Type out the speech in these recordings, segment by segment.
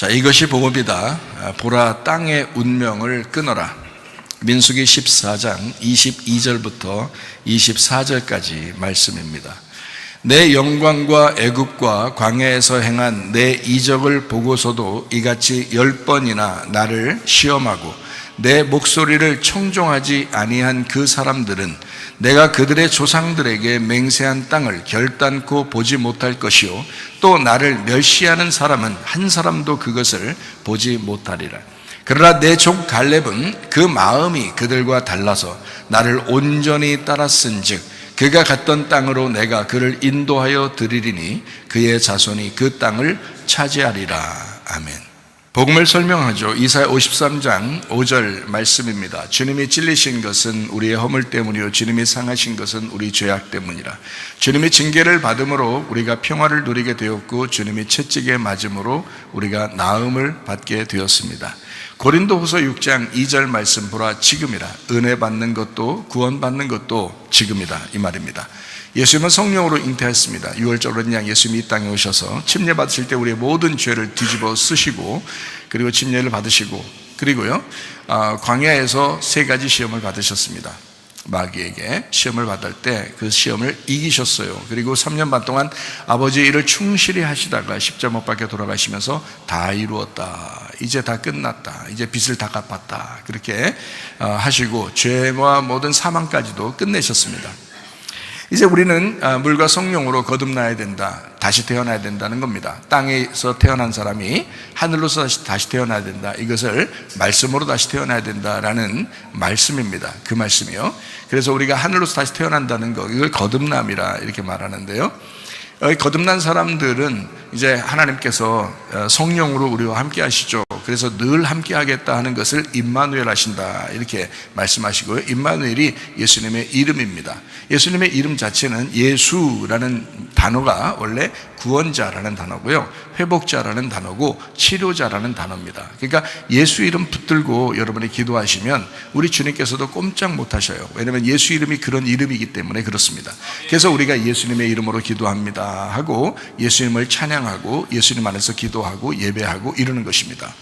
자, 이것이 복음이다. 보라, 땅의 운명을 끊어라. 민수기 14장 22절부터 24절까지 말씀입니다. 내 영광과 애굽과 광야에서 행한 내 이적을 보고서도 이같이 10번이나 나를 시험하고 내 목소리를 청종하지 아니한 그 사람들은 내가 그들의 조상들에게 맹세한 땅을 결단코 보지 못할 것이요 또 나를 멸시하는 사람은 한 사람도 그것을 보지 못하리라. 그러나 내 종 갈렙은 그 마음이 그들과 달라서 나를 온전히 따랐은즉 그가 갔던 땅으로 내가 그를 인도하여 드리리니 그의 자손이 그 땅을 차지하리라. 아멘. 복음을 설명하죠. 이사야 53장 5절 말씀입니다. 주님이 찔리신 것은 우리의 허물 때문이요 주님이 상하신 것은 우리 죄악 때문이라. 주님이 징계를 받음으로 우리가 평화를 누리게 되었고 주님이 채찍에 맞음으로 우리가 나음을 받게 되었습니다. 고린도후서 6장 2절 말씀 보라 지금이라. 은혜 받는 것도 구원 받는 것도 지금이다 이 말입니다. 예수님은 성령으로 잉태했습니다. 유월절로 그냥 예수님이 이 땅에 오셔서 침례 받으실 때 우리의 모든 죄를 뒤집어 쓰시고 그리고 침례를 받으시고 그리고요 광야에서 3가지 시험을 받으셨습니다. 마귀에게 시험을 받을 때 그 시험을 이기셨어요. 그리고 3년 반 동안 아버지의 일을 충실히 하시다가 십자가 못 박혀 돌아가시면서 다 이루었다, 이제 다 끝났다, 이제 빚을 다 갚았다 그렇게 하시고 죄와 모든 사망까지도 끝내셨습니다. 이제 우리는 물과 성령으로 거듭나야 된다, 다시 태어나야 된다는 겁니다. 땅에서 태어난 사람이 하늘로서 다시 태어나야 된다, 이것을 말씀으로 다시 태어나야 된다라는 말씀입니다. 그 말씀이요. 그래서 우리가 하늘로서 다시 태어난다는 거, 이걸 거듭남이라 이렇게 말하는데요, 거듭난 사람들은 이제 하나님께서 성령으로 우리와 함께 하시죠. 그래서 늘 함께 하겠다 하는 것을 임마누엘 하신다 이렇게 말씀하시고요. 임마누엘이 예수님의 이름입니다. 예수님의 이름 자체는 예수라는 단어가 원래 구원자라는 단어고요, 회복자라는 단어고 치료자라는 단어입니다. 그러니까 예수 이름 붙들고 여러분이 기도하시면 우리 주님께서도 꼼짝 못 하셔요. 왜냐하면 예수 이름이 그런 이름이기 때문에 그렇습니다. 그래서 우리가 예수님의 이름으로 기도합니다 하고 예수님을 찬양하고 예수님 안에서 기도하고 예배하고 이러는 것입니다.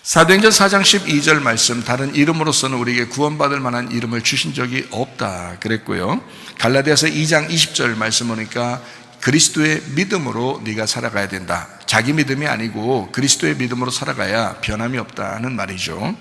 사도행전 4장 12절 말씀, 다른 이름으로서는 우리에게 구원받을 만한 이름을 주신 적이 없다 그랬고요. 갈라디아서 2장 20절 말씀 보니까 그리스도의 믿음으로 네가 살아가야 된다. 자기 믿음이 아니고 그리스도의 믿음으로 살아가야 변함이 없다는 말이죠.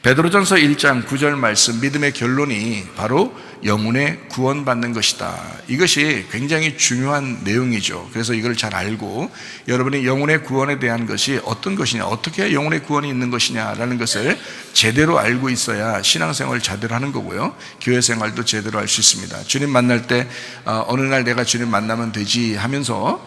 베드로전서 1장 9절 말씀, 믿음의 결론이 바로 영혼의 구원받는 것이다. 이것이 굉장히 중요한 내용이죠. 그래서 이걸 잘 알고 여러분이 영혼의 구원에 대한 것이 어떤 것이냐, 어떻게 해야 영혼의 구원이 있는 것이냐라는 것을 제대로 알고 있어야 신앙생활을 제대로 하는 거고요, 교회생활도 제대로 할 수 있습니다. 주님 만날 때 어느 날 내가 주님 만나면 되지 하면서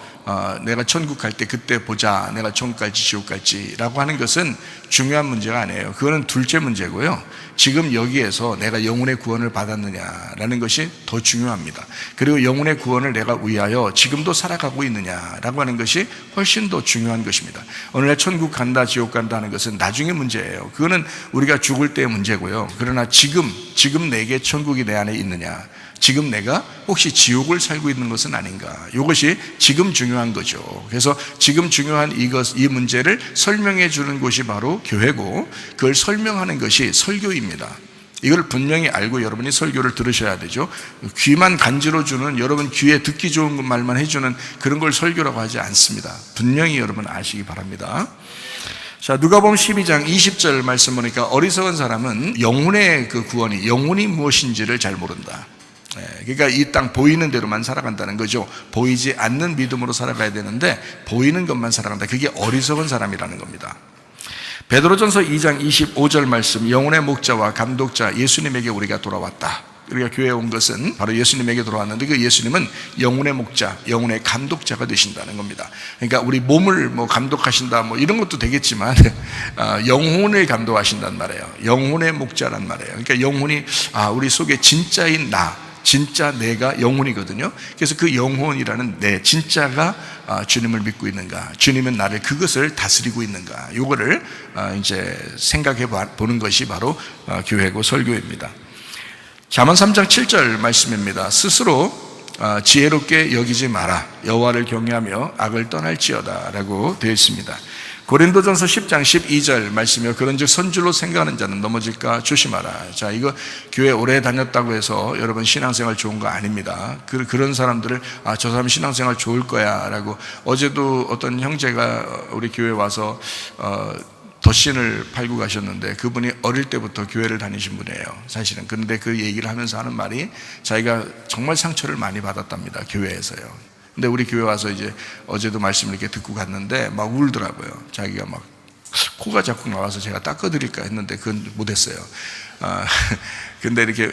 내가 천국 갈 때 그때 보자, 내가 천국 갈지 지옥 갈지 라고 하는 것은 중요한 문제가 아니에요. 그거는 둘째 문제고요, 지금 여기에서 내가 영혼의 구원을 받았느냐라는 것이 더 중요합니다. 그리고 영혼의 구원을 내가 위하여 지금도 살아가고 있느냐라고 하는 것이 훨씬 더 중요한 것입니다. 어느 날 천국 간다 지옥 간다 하는 것은 나중의 문제예요. 그거는 우리가 죽을 때의 문제고요. 그러나 지금 내게 천국이 내 안에 있느냐, 지금 내가 혹시 지옥을 살고 있는 것은 아닌가, 이것이 지금 중요한 거죠. 그래서 지금 중요한 이 문제를 설명해 주는 곳이 바로 교회고, 그걸 설명하는 것이 설교입니다. 이걸 분명히 알고 여러분이 설교를 들으셔야 되죠. 귀만 간지러 주는, 여러분 귀에 듣기 좋은 말만 해주는 그런 걸 설교라고 하지 않습니다. 분명히 여러분 아시기 바랍니다. 자, 누가복음 12장 20절 말씀 보니까 어리석은 사람은 영혼의 그 구원이, 영혼이 무엇인지를 잘 모른다. 그러니까 이 땅 보이는 대로만 살아간다는 거죠. 보이지 않는 믿음으로 살아가야 되는데 보이는 것만 살아간다. 그게 어리석은 사람이라는 겁니다. 베드로전서 2장 25절 말씀, 영혼의 목자와 감독자 예수님에게 우리가 돌아왔다. 우리가 교회에 온 것은 바로 예수님에게 돌아왔는데 그 예수님은 영혼의 목자, 영혼의 감독자가 되신다는 겁니다. 그러니까 우리 몸을 감독하신다 이런 것도 되겠지만 영혼을 감독하신단 말이에요. 영혼의 목자란 말이에요. 그러니까 영혼이 우리 속에 진짜인 나, 진짜 내가 영혼이거든요. 그래서 그 영혼이라는 내 진짜가 주님을 믿고 있는가, 주님은 나를 그것을 다스리고 있는가, 요거를 이제 생각해 보는 것이 바로 교회고 설교입니다. 잠언 3장 7절 말씀입니다. 스스로 지혜롭게 여기지 마라. 여호와를 경외하며 악을 떠날지어다 라고 되어 있습니다. 고린도전서 10장 12절 말씀이요, 그런즉 선줄로 생각하는 자는 넘어질까 조심하라. 자, 이거 교회 오래 다녔다고 해서 여러분 신앙생활 좋은 거 아닙니다. 그런 사람들을 저 사람 신앙생활 좋을 거야 라고, 어제도 어떤 형제가 우리 교회 와서 덧신을 팔고 가셨는데, 그분이 어릴 때부터 교회를 다니신 분이에요, 사실은. 그런데 그 얘기를 하면서 하는 말이, 자기가 정말 상처를 많이 받았답니다, 교회에서요. 근데 우리 교회 와서 이제 어제도 말씀을 이렇게 듣고 갔는데 막 울더라고요. 자기가 막 코가 자꾸 나와서 제가 닦아드릴까 했는데 그건 못했어요. 근데 이렇게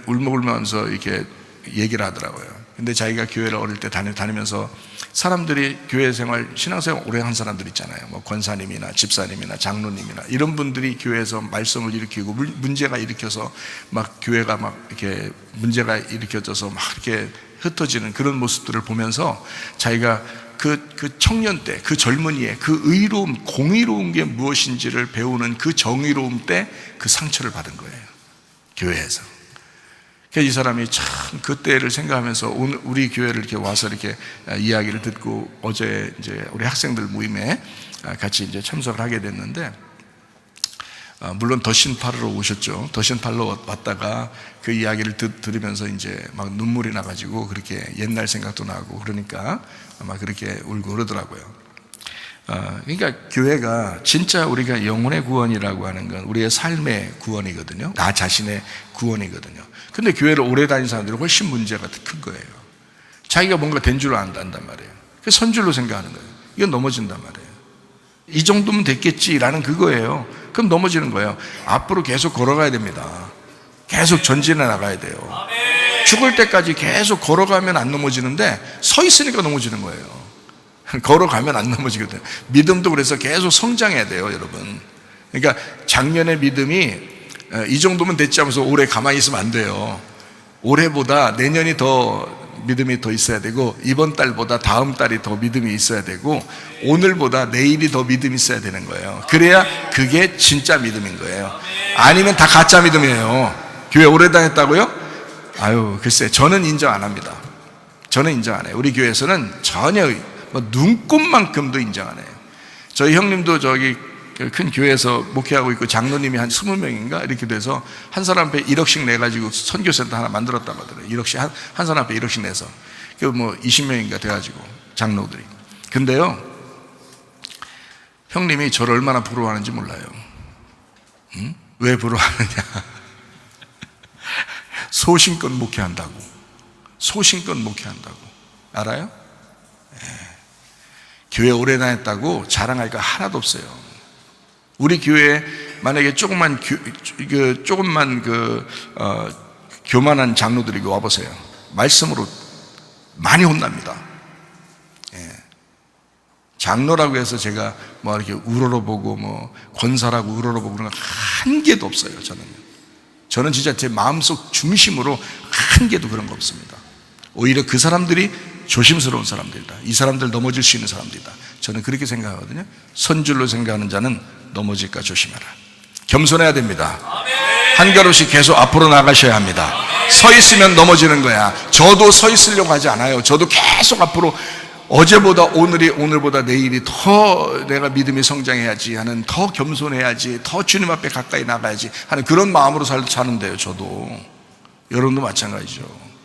울먹울면서 이렇게 얘기를 하더라고요. 근데 자기가 교회를 어릴 때 다니면서 사람들이 교회 생활, 신앙생활 오래 한 사람들 있잖아요. 뭐 권사님이나 집사님이나 장로님이나 이런 분들이 교회에서 말썽을 일으키고 문제가 일으켜서 막 교회가 막 이렇게 문제가 일으켜져서 막 이렇게 흩어지는 그런 모습들을 보면서 자기가 그 청년 때, 그 젊은이의 그 의로움, 공의로운 게 무엇인지를 배우는 그 정의로움 때 그 상처를 받은 거예요, 교회에서. 그래서 이 사람이 참 그때를 생각하면서 오늘 우리 교회를 이렇게 와서 이렇게 이야기를 듣고, 어제 이제 우리 학생들 모임에 같이 이제 참석을 하게 됐는데, 물론 덧신 팔러 오셨죠. 덧신 팔러 왔다가 그 이야기를 들으면서 이제 막 눈물이 나가지고 그렇게 옛날 생각도 나고, 그러니까 아마 그렇게 울고 그러더라고요. 그러니까 교회가 진짜 우리가 영혼의 구원이라고 하는 건 우리의 삶의 구원이거든요. 나 자신의 구원이거든요. 근데 교회를 오래 다닌 사람들은 훨씬 문제가 큰 거예요. 자기가 뭔가 된 줄 안단 말이에요. 그래서 선줄로 생각하는 거예요. 이건 넘어진단 말이에요. 이 정도면 됐겠지라는 그거예요. 그럼 넘어지는 거예요. 앞으로 계속 걸어가야 됩니다. 계속 전진해 나가야 돼요. 죽을 때까지 계속 걸어가면 안 넘어지는데 서 있으니까 넘어지는 거예요. 걸어가면 안 넘어지거든요. 믿음도 그래서 계속 성장해야 돼요, 여러분. 그러니까 작년의 믿음이 이 정도면 됐지 하면서 올해 가만히 있으면 안 돼요. 올해보다 내년이 더 믿음이 더 있어야 되고, 이번 달보다 다음 달이 더 믿음이 있어야 되고, 오늘보다 내일이 더 믿음이 있어야 되는 거예요. 그래야 그게 진짜 믿음인 거예요. 아니면 다 가짜 믿음이에요. 교회 오래 다녔다고요? 아유, 글쎄, 저는 인정 안 합니다. 저는 인정 안 해요. 우리 교회에서는 전혀 눈꼽만큼도 인정 안 해요. 저희 형님도 저기 큰 교회에서 목회하고 있고, 장로님이 한 20명인가 이렇게 돼서 한 사람 앞에 1억씩 내가지고 선교센터 하나 만들었다고 하더라고요. 1억씩, 한 사람 앞에 1억씩 내서. 그 뭐 20명인가 돼가지고, 장로들이. 근데요, 형님이 저를 얼마나 부러워하는지 몰라요. 응? 왜 부러워하느냐? 소신껏 목회한다고. 소신껏 목회한다고. 알아요? 네. 교회 오래 다녔다고 자랑할 거 하나도 없어요. 우리 교회에 만약에 조금만 교만한 장로들이 와보세요. 말씀으로 많이 혼납니다. 예. 장로라고 해서 제가 뭐 이렇게 우러러보고 뭐 권사라고 우러러보고 그런 거 한 개도 없어요. 저는 진짜 제 마음속 중심으로 한 개도 그런 거 없습니다. 오히려 그 사람들이 조심스러운 사람들이다. 이 사람들 넘어질 수 있는 사람들이다. 저는 그렇게 생각하거든요. 선줄로 생각하는 자는 넘어질까 조심하라. 겸손해야 됩니다. 한 걸음씩 계속 앞으로 나가셔야 합니다. 서 있으면 넘어지는 거야. 저도 서 있으려고 하지 않아요. 저도 계속 앞으로, 어제보다 오늘보다 내일이 더 내가 믿음이 성장해야지 하는, 더 겸손해야지, 더 주님 앞에 가까이 나가야지 하는 그런 마음으로 사는데요. 저도, 여러분도 마찬가지죠.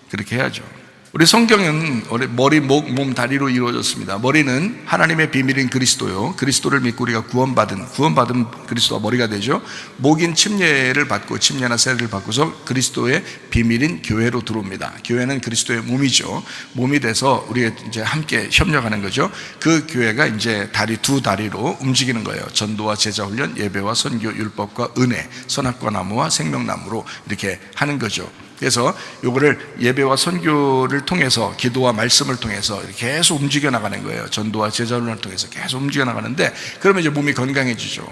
그렇게 해야죠. 우리 성경은 머리, 목, 몸, 다리로 이루어졌습니다. 머리는 하나님의 비밀인 그리스도요. 그리스도를 믿고 우리가 구원받은 그리스도가 머리가 되죠. 목인 침례를 받고, 침례나 세례를 받고서 그리스도의 비밀인 교회로 들어옵니다. 교회는 그리스도의 몸이죠. 몸이 돼서 우리가 이제 함께 협력하는 거죠. 그 교회가 이제 두 다리로 움직이는 거예요. 전도와 제자훈련, 예배와 선교, 율법과 은혜, 선악과 나무와 생명나무로 이렇게 하는 거죠. 그래서 요거를 예배와 선교를 통해서, 기도와 말씀을 통해서 이렇게 계속 움직여 나가는 거예요. 전도와 제자훈련을 통해서 계속 움직여 나가는데, 그러면 이제 몸이 건강해지죠.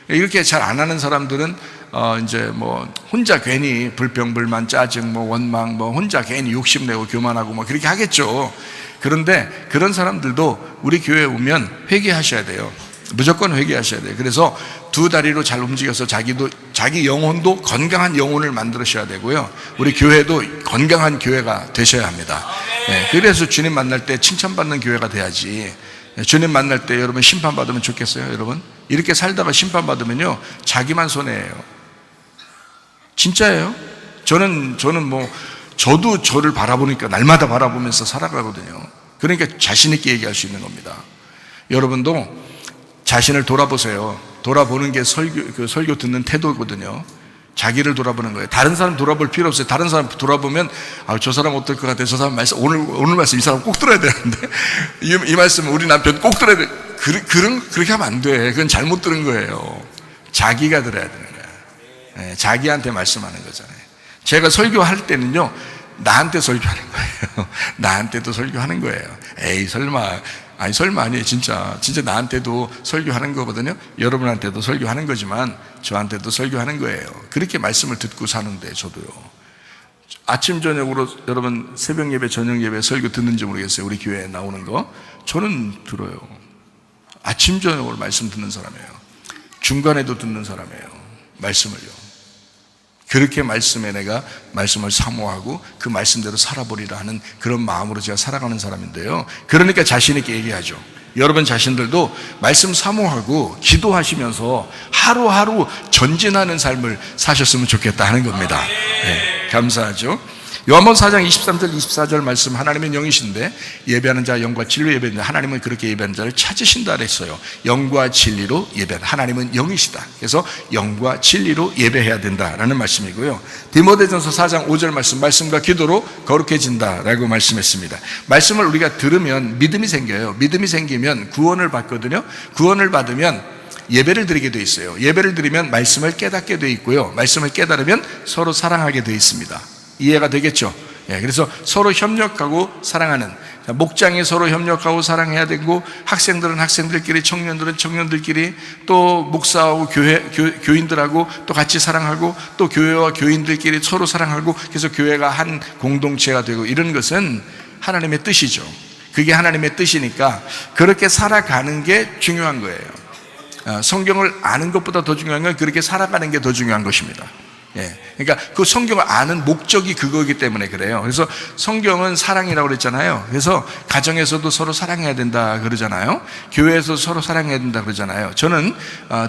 이렇게 잘 안 하는 사람들은 이제 뭐 혼자 괜히 불평, 불만, 짜증, 뭐 원망, 뭐 혼자 괜히 욕심내고 교만하고 뭐 그렇게 하겠죠. 그런데 그런 사람들도 우리 교회에 오면 회개하셔야 돼요. 무조건 회개하셔야 돼요. 그래서 두 다리로 잘 움직여서 자기 영혼도 건강한 영혼을 만들으셔야 되고요. 우리 교회도 건강한 교회가 되셔야 합니다. 네, 그래서 주님 만날 때 칭찬받는 교회가 돼야지. 주님 만날 때 여러분 심판받으면 좋겠어요? 여러분 이렇게 살다가 심판받으면요 자기만 손해예요. 진짜예요. 저는 뭐 저도 저를 바라보니까 날마다 바라보면서 살아가거든요. 그러니까 자신 있게 얘기할 수 있는 겁니다. 여러분도 자신을 돌아보세요. 돌아보는 게 설교 듣는 태도거든요. 자기를 돌아보는 거예요. 다른 사람 돌아볼 필요 없어요. 다른 사람 돌아보면 저 사람 어떨 것 같아. 저 사람 말씀 오늘 말씀 이 사람 꼭 들어야 되는데 이 말씀 우리 남편 꼭 들어야 돼. 그렇게 하면 안 돼. 그건 잘못 들은 거예요. 자기가 들어야 되는 거예요. 자기한테 말씀하는 거잖아요. 제가 설교할 때는요 나한테 설교하는 거예요. 나한테도 설교하는 거예요. 에이 설마 아니에요. 진짜 나한테도 설교하는 거거든요. 여러분한테도 설교하는 거지만 저한테도 설교하는 거예요. 그렇게 말씀을 듣고 사는데 저도요. 아침 저녁으로 여러분 새벽 예배 저녁 예배 설교 듣는지 모르겠어요. 우리 교회에 나오는 거 저는 들어요. 아침 저녁으로 말씀 듣는 사람이에요. 중간에도 듣는 사람이에요. 말씀을요. 그렇게 말씀에 내가 말씀을 사모하고 그 말씀대로 살아보리라 하는 그런 마음으로 제가 살아가는 사람인데요. 그러니까 자신 있게 얘기하죠. 여러분 자신들도 말씀 사모하고 기도하시면서 하루하루 전진하는 삶을 사셨으면 좋겠다 하는 겁니다. 네, 감사하죠. 요한복음 4장 23절 24절 말씀, 하나님은 영이신데 예배하는 자 영과 진리로 예배하는 자, 하나님은 그렇게 예배하는 자를 찾으신다 그랬어요. 영과 진리로 예배하는, 하나님은 영이시다. 그래서 영과 진리로 예배해야 된다라는 말씀이고요. 디모데전서 4장 5절 말씀, 말씀과 기도로 거룩해진다라고 말씀했습니다. 말씀을 우리가 들으면 믿음이 생겨요. 믿음이 생기면 구원을 받거든요. 구원을 받으면 예배를 드리게 돼 있어요. 예배를 드리면 말씀을 깨닫게 돼 있고요. 말씀을 깨달으면 서로 사랑하게 돼 있습니다. 이해가 되겠죠? 그래서 서로 협력하고 사랑하는, 목장이 서로 협력하고 사랑해야 되고, 학생들은 학생들끼리, 청년들은 청년들끼리, 또 목사하고 교인들하고 또 같이 사랑하고, 또 교회와 교인들끼리 서로 사랑하고, 그래서 교회가 한 공동체가 되고, 이런 것은 하나님의 뜻이죠. 그게 하나님의 뜻이니까 그렇게 살아가는 게 중요한 거예요. 성경을 아는 것보다 더 중요한 건 그렇게 살아가는 게 더 중요한 것입니다. 그러니까 그 성경을 아는 목적이 그거이기 때문에 그래요. 그래서 성경은 사랑이라고 그랬잖아요. 그래서 가정에서도 서로 사랑해야 된다 그러잖아요. 교회에서 서로 사랑해야 된다 그러잖아요. 저는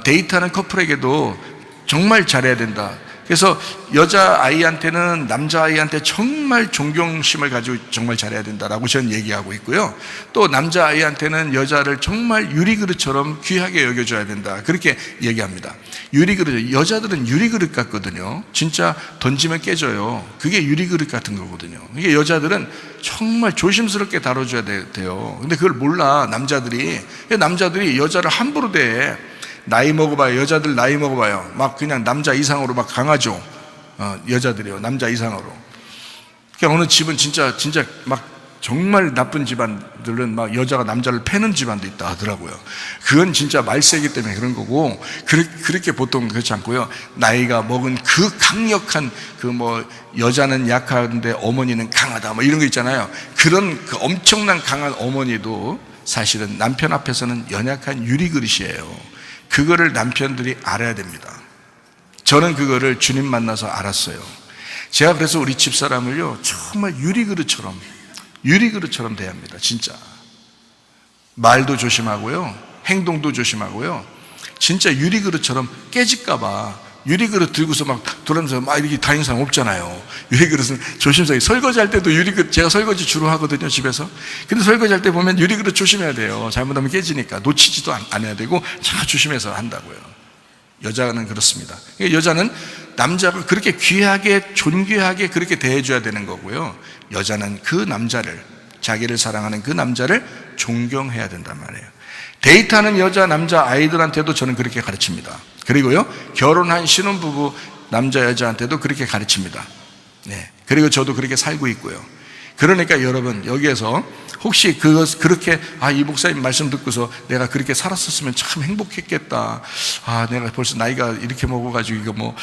데이트하는 커플에게도 정말 잘해야 된다. 그래서 여자아이한테는 남자아이한테 정말 존경심을 가지고 정말 잘해야 된다라고 저는 얘기하고 있고요. 또 남자아이한테는 여자를 정말 유리그릇처럼 귀하게 여겨줘야 된다, 그렇게 얘기합니다. 유리그릇, 여자들은 유리그릇 같거든요. 진짜 던지면 깨져요. 그게 유리그릇 같은 거거든요. 이게 여자들은 정말 조심스럽게 다뤄줘야 돼요. 근데 그걸 몰라 남자들이 여자를 함부로 대해. 나이 먹어봐요. 여자들 나이 먹어봐요. 막 그냥 남자 이상으로 막 강하죠. 여자들이요. 남자 이상으로. 그러니까 어느 집은 진짜 막 정말 나쁜 집안들은 막 여자가 남자를 패는 집안도 있다 하더라고요. 그건 진짜 말세기 때문에 그런 거고, 그렇게 보통 그렇지 않고요. 나이가 먹은 그 강력한 여자는 약한데 어머니는 강하다 뭐 이런 거 있잖아요. 그런 그 엄청난 강한 어머니도 사실은 남편 앞에서는 연약한 유리그릇이에요. 그거를 남편들이 알아야 됩니다. 저는 그거를 주님 만나서 알았어요. 제가 그래서 우리 집사람을요 정말 유리그릇처럼 대합니다. 진짜 말도 조심하고요, 행동도 조심하고요. 진짜 유리그릇처럼 깨질까봐 유리그릇 들고서 막 돌아다니면서 막 이렇게 다니는 사람 없잖아요. 유리그릇은 조심스럽게, 설거지할 때도 유리그릇, 제가 설거지 주로 하거든요 집에서. 근데 설거지할 때 보면 유리그릇 조심해야 돼요. 잘못하면 깨지니까. 놓치지도 않아야 되고 참 조심해서 한다고요. 여자는 그렇습니다. 여자는 남자가 그렇게 귀하게 존귀하게 그렇게 대해줘야 되는 거고요. 여자는 그 남자를, 자기를 사랑하는 그 남자를 존경해야 된단 말이에요. 데이트하는 여자, 남자 아이들한테도 저는 그렇게 가르칩니다. 그리고요, 결혼한 신혼부부 남자 여자한테도 그렇게 가르칩니다. 그리고 저도 그렇게 살고 있고요. 그러니까 여러분, 여기에서 혹시 그렇게 이 목사님 말씀 듣고서 내가 그렇게 살았었으면 참 행복했겠다. 내가 벌써 나이가 이렇게 먹어가지고 이거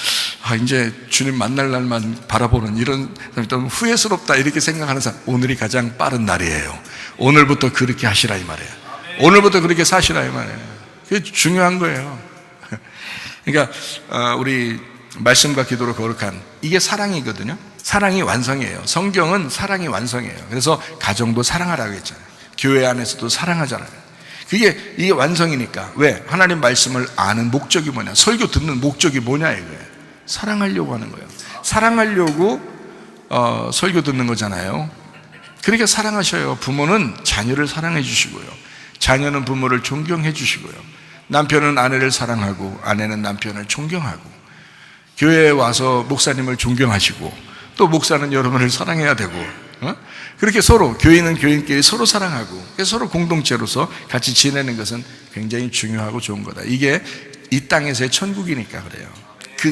이제 주님 만날 날만 바라보는 이런 좀 후회스럽다 이렇게 생각하는 사람, 오늘이 가장 빠른 날이에요. 오늘부터 그렇게 하시라 이 말이에요. 오늘부터 그렇게 사시라 이 말이에요. 그게 중요한 거예요. 그러니까 우리 말씀과 기도로 거룩한, 이게 사랑이거든요. 사랑이 완성이에요. 성경은 사랑이 완성이에요. 그래서 가정도 사랑하라고 했잖아요. 교회 안에서도 사랑하잖아요. 이게 완성이니까. 왜? 하나님 말씀을 아는 목적이 뭐냐? 설교 듣는 목적이 뭐냐 이거예요. 사랑하려고 하는 거예요. 사랑하려고 설교 듣는 거잖아요. 그러니까 사랑하셔요. 부모는 자녀를 사랑해 주시고요, 자녀는 부모를 존경해 주시고요, 남편은 아내를 사랑하고 아내는 남편을 존경하고, 교회에 와서 목사님을 존경하시고 또 목사는 여러분을 사랑해야 되고, 그렇게 서로, 교인은 교인끼리 서로 사랑하고 서로 공동체로서 같이 지내는 것은 굉장히 중요하고 좋은 거다. 이게 이 땅에서의 천국이니까 그래요.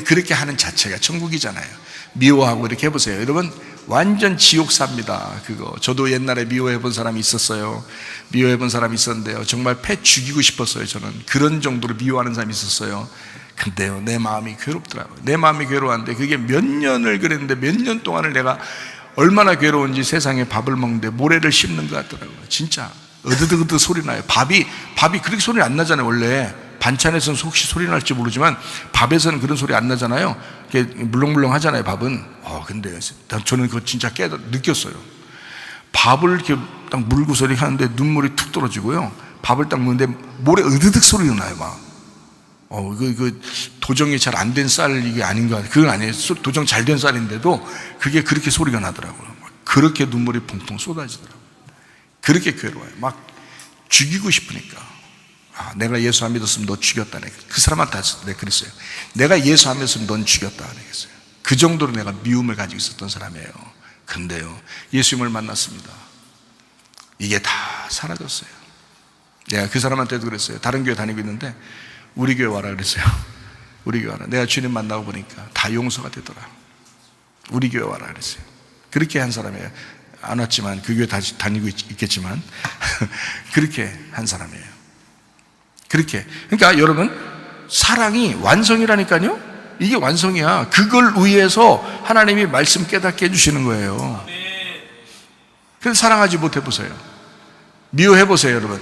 그렇게 하는 자체가 천국이잖아요. 미워하고 이렇게 해보세요. 여러분, 완전 지옥사입니다. 그거 저도 옛날에 미워해본 사람이 있었어요. 미워해본 사람이 있었는데요, 정말 패 죽이고 싶었어요. 저는 그런 정도로 미워하는 사람이 있었어요. 근데요, 내 마음이 괴롭더라고요. 내 마음이 괴로웠는데 그게 몇 년을 그랬는데, 몇 년 동안을 내가 얼마나 괴로운지 세상에 밥을 먹는데 모래를 씹는 것 같더라고요. 진짜 어드드드드 소리 나요. 밥이 그렇게 소리 안 나잖아요. 원래 반찬에서는 혹시 소리 날지 모르지만 밥에서는 그런 소리 안 나잖아요. 이렇게 물렁물렁 하잖아요, 밥은. 근데 저는 그거 진짜 느꼈어요. 밥을 이렇게 딱 물고 소리 하는데 눈물이 툭 떨어지고요, 밥을 딱 먹는데 모래 으드득 소리가 나요. 막 도정이 잘 안 된 쌀 이게 아닌가. 그건 아니에요. 도정 잘 된 쌀인데도 그게 그렇게 소리가 나더라고요. 그렇게 눈물이 펑펑 쏟아지더라고요. 그렇게 괴로워요. 막 죽이고 싶으니까. 내가 예수 안 믿었으면 너 죽였다. 그 사람한테 내가 그랬어요. 내가 예수 안 믿었으면 넌 죽였다. 그랬어요. 그 정도로 내가 미움을 가지고 있었던 사람이에요. 근데요, 예수님을 만났습니다. 이게 다 사라졌어요. 내가 그 사람한테도 그랬어요. 다른 교회 다니고 있는데 우리 교회 와라 그랬어요. 우리 교회 와라. 내가 주님 만나고 보니까 다 용서가 되더라. 우리 교회 와라 그랬어요. 그렇게 한 사람이에요. 안 왔지만, 그 교회 다시 다니고 있겠지만 그렇게 한 사람이에요. 그렇게. 그러니까 여러분, 사랑이 완성이라니까요. 이게 완성이야. 그걸 위해서 하나님이 말씀 깨닫게 해주시는 거예요. 그래서 사랑하지 못해보세요. 미워해보세요. 여러분,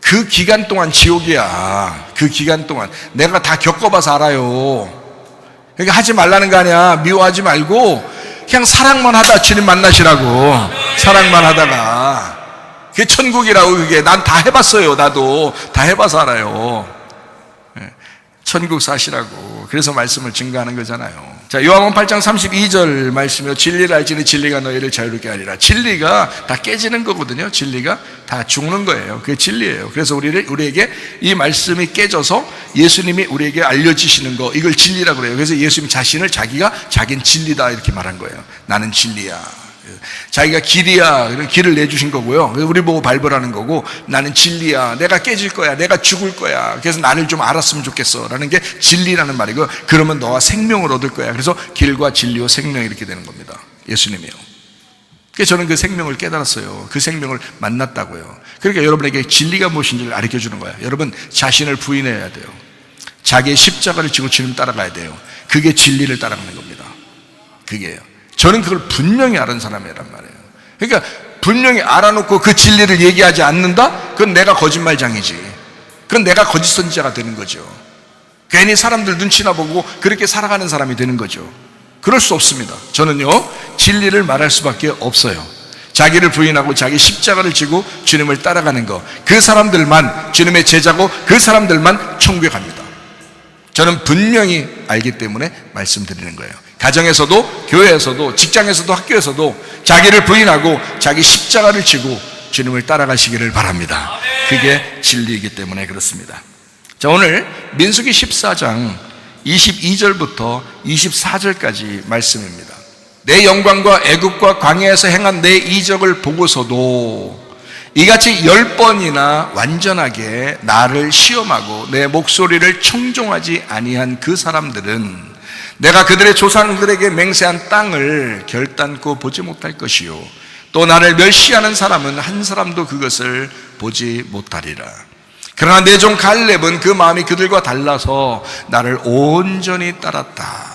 그 기간 동안 지옥이야. 그 기간 동안 내가 다 겪어봐서 알아요. 그러니까 하지 말라는 거 아니야. 미워하지 말고 그냥 사랑만 하다 주님 만나시라고. 사랑만 하다가. 그게 천국이라고. 그게 난 다 해봤어요. 나도 다 해봐서 알아요. 천국 사시라고. 그래서 말씀을 증거하는 거잖아요. 자, 요한복음 8장 32절 말씀이요, 진리를 알지니 진리가 너희를 자유롭게 하리라. 진리가 다 깨지는 거거든요. 진리가 다 죽는 거예요. 그게 진리예요. 그래서 우리에게 이 말씀이 깨져서 예수님이 우리에게 알려주시는 거, 이걸 진리라고 그래요. 그래서 예수님 자신을 자기는 진리다 이렇게 말한 거예요. 나는 진리야. 자기가 길이야. 그런 길을 내주신 거고요. 우리 보고 발견하는 거고, 나는 진리야. 내가 깨질 거야. 내가 죽을 거야. 그래서 나를 좀 알았으면 좋겠어. 라는 게 진리라는 말이고, 그러면 너와 생명을 얻을 거야. 그래서 길과 진리와 생명 이렇게 되는 겁니다. 예수님이요. 그래서 저는 그 생명을 깨달았어요. 그 생명을 만났다고요. 그러니까 여러분에게 진리가 무엇인지를 가르쳐 주는 거예요. 여러분, 자신을 부인해야 돼요. 자기의 십자가를 지고 주님 따라가야 돼요. 그게 진리를 따라가는 겁니다. 그게요. 저는 그걸 분명히 아는 사람이란 말이에요. 그러니까 분명히 알아놓고 그 진리를 얘기하지 않는다? 그건 내가 거짓말장이지. 그건 내가 거짓 선지자가 되는 거죠. 괜히 사람들 눈치나 보고 그렇게 살아가는 사람이 되는 거죠. 그럴 수 없습니다. 저는요, 진리를 말할 수밖에 없어요. 자기를 부인하고 자기 십자가를 지고 주님을 따라가는 거, 그 사람들만 주님의 제자고 그 사람들만 천국에 갑니다. 저는 분명히 알기 때문에 말씀드리는 거예요. 가정에서도, 교회에서도, 직장에서도, 학교에서도 자기를 부인하고 자기 십자가를 지고 주님을 따라가시기를 바랍니다. 그게 진리이기 때문에 그렇습니다. 자, 오늘 민수기 14장 22절부터 24절까지 말씀입니다. 내 영광과 애굽과 광야에서 행한 내 이적을 보고서도 이같이 10번이나 완전하게 나를 시험하고 내 목소리를 청종하지 아니한 그 사람들은 내가 그들의 조상들에게 맹세한 땅을 결단코 보지 못할 것이요, 또 나를 멸시하는 사람은 한 사람도 그것을 보지 못하리라. 그러나 내 종 갈렙은 그 마음이 그들과 달라서 나를 온전히 따랐다.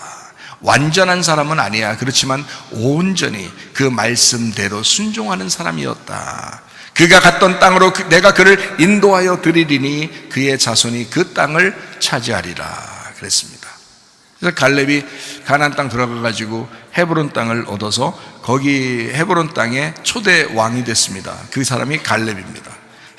완전한 사람은 아니야. 그렇지만 온전히 그 말씀대로 순종하는 사람이었다. 그가 갔던 땅으로 내가 그를 인도하여 드리리니 그의 자손이 그 땅을 차지하리라 그랬습니다. 그래서 갈렙이 가나안 땅 들어가가지고 헤브론 땅을 얻어서 거기 헤브론 땅의 초대 왕이 됐습니다. 그 사람이 갈렙입니다.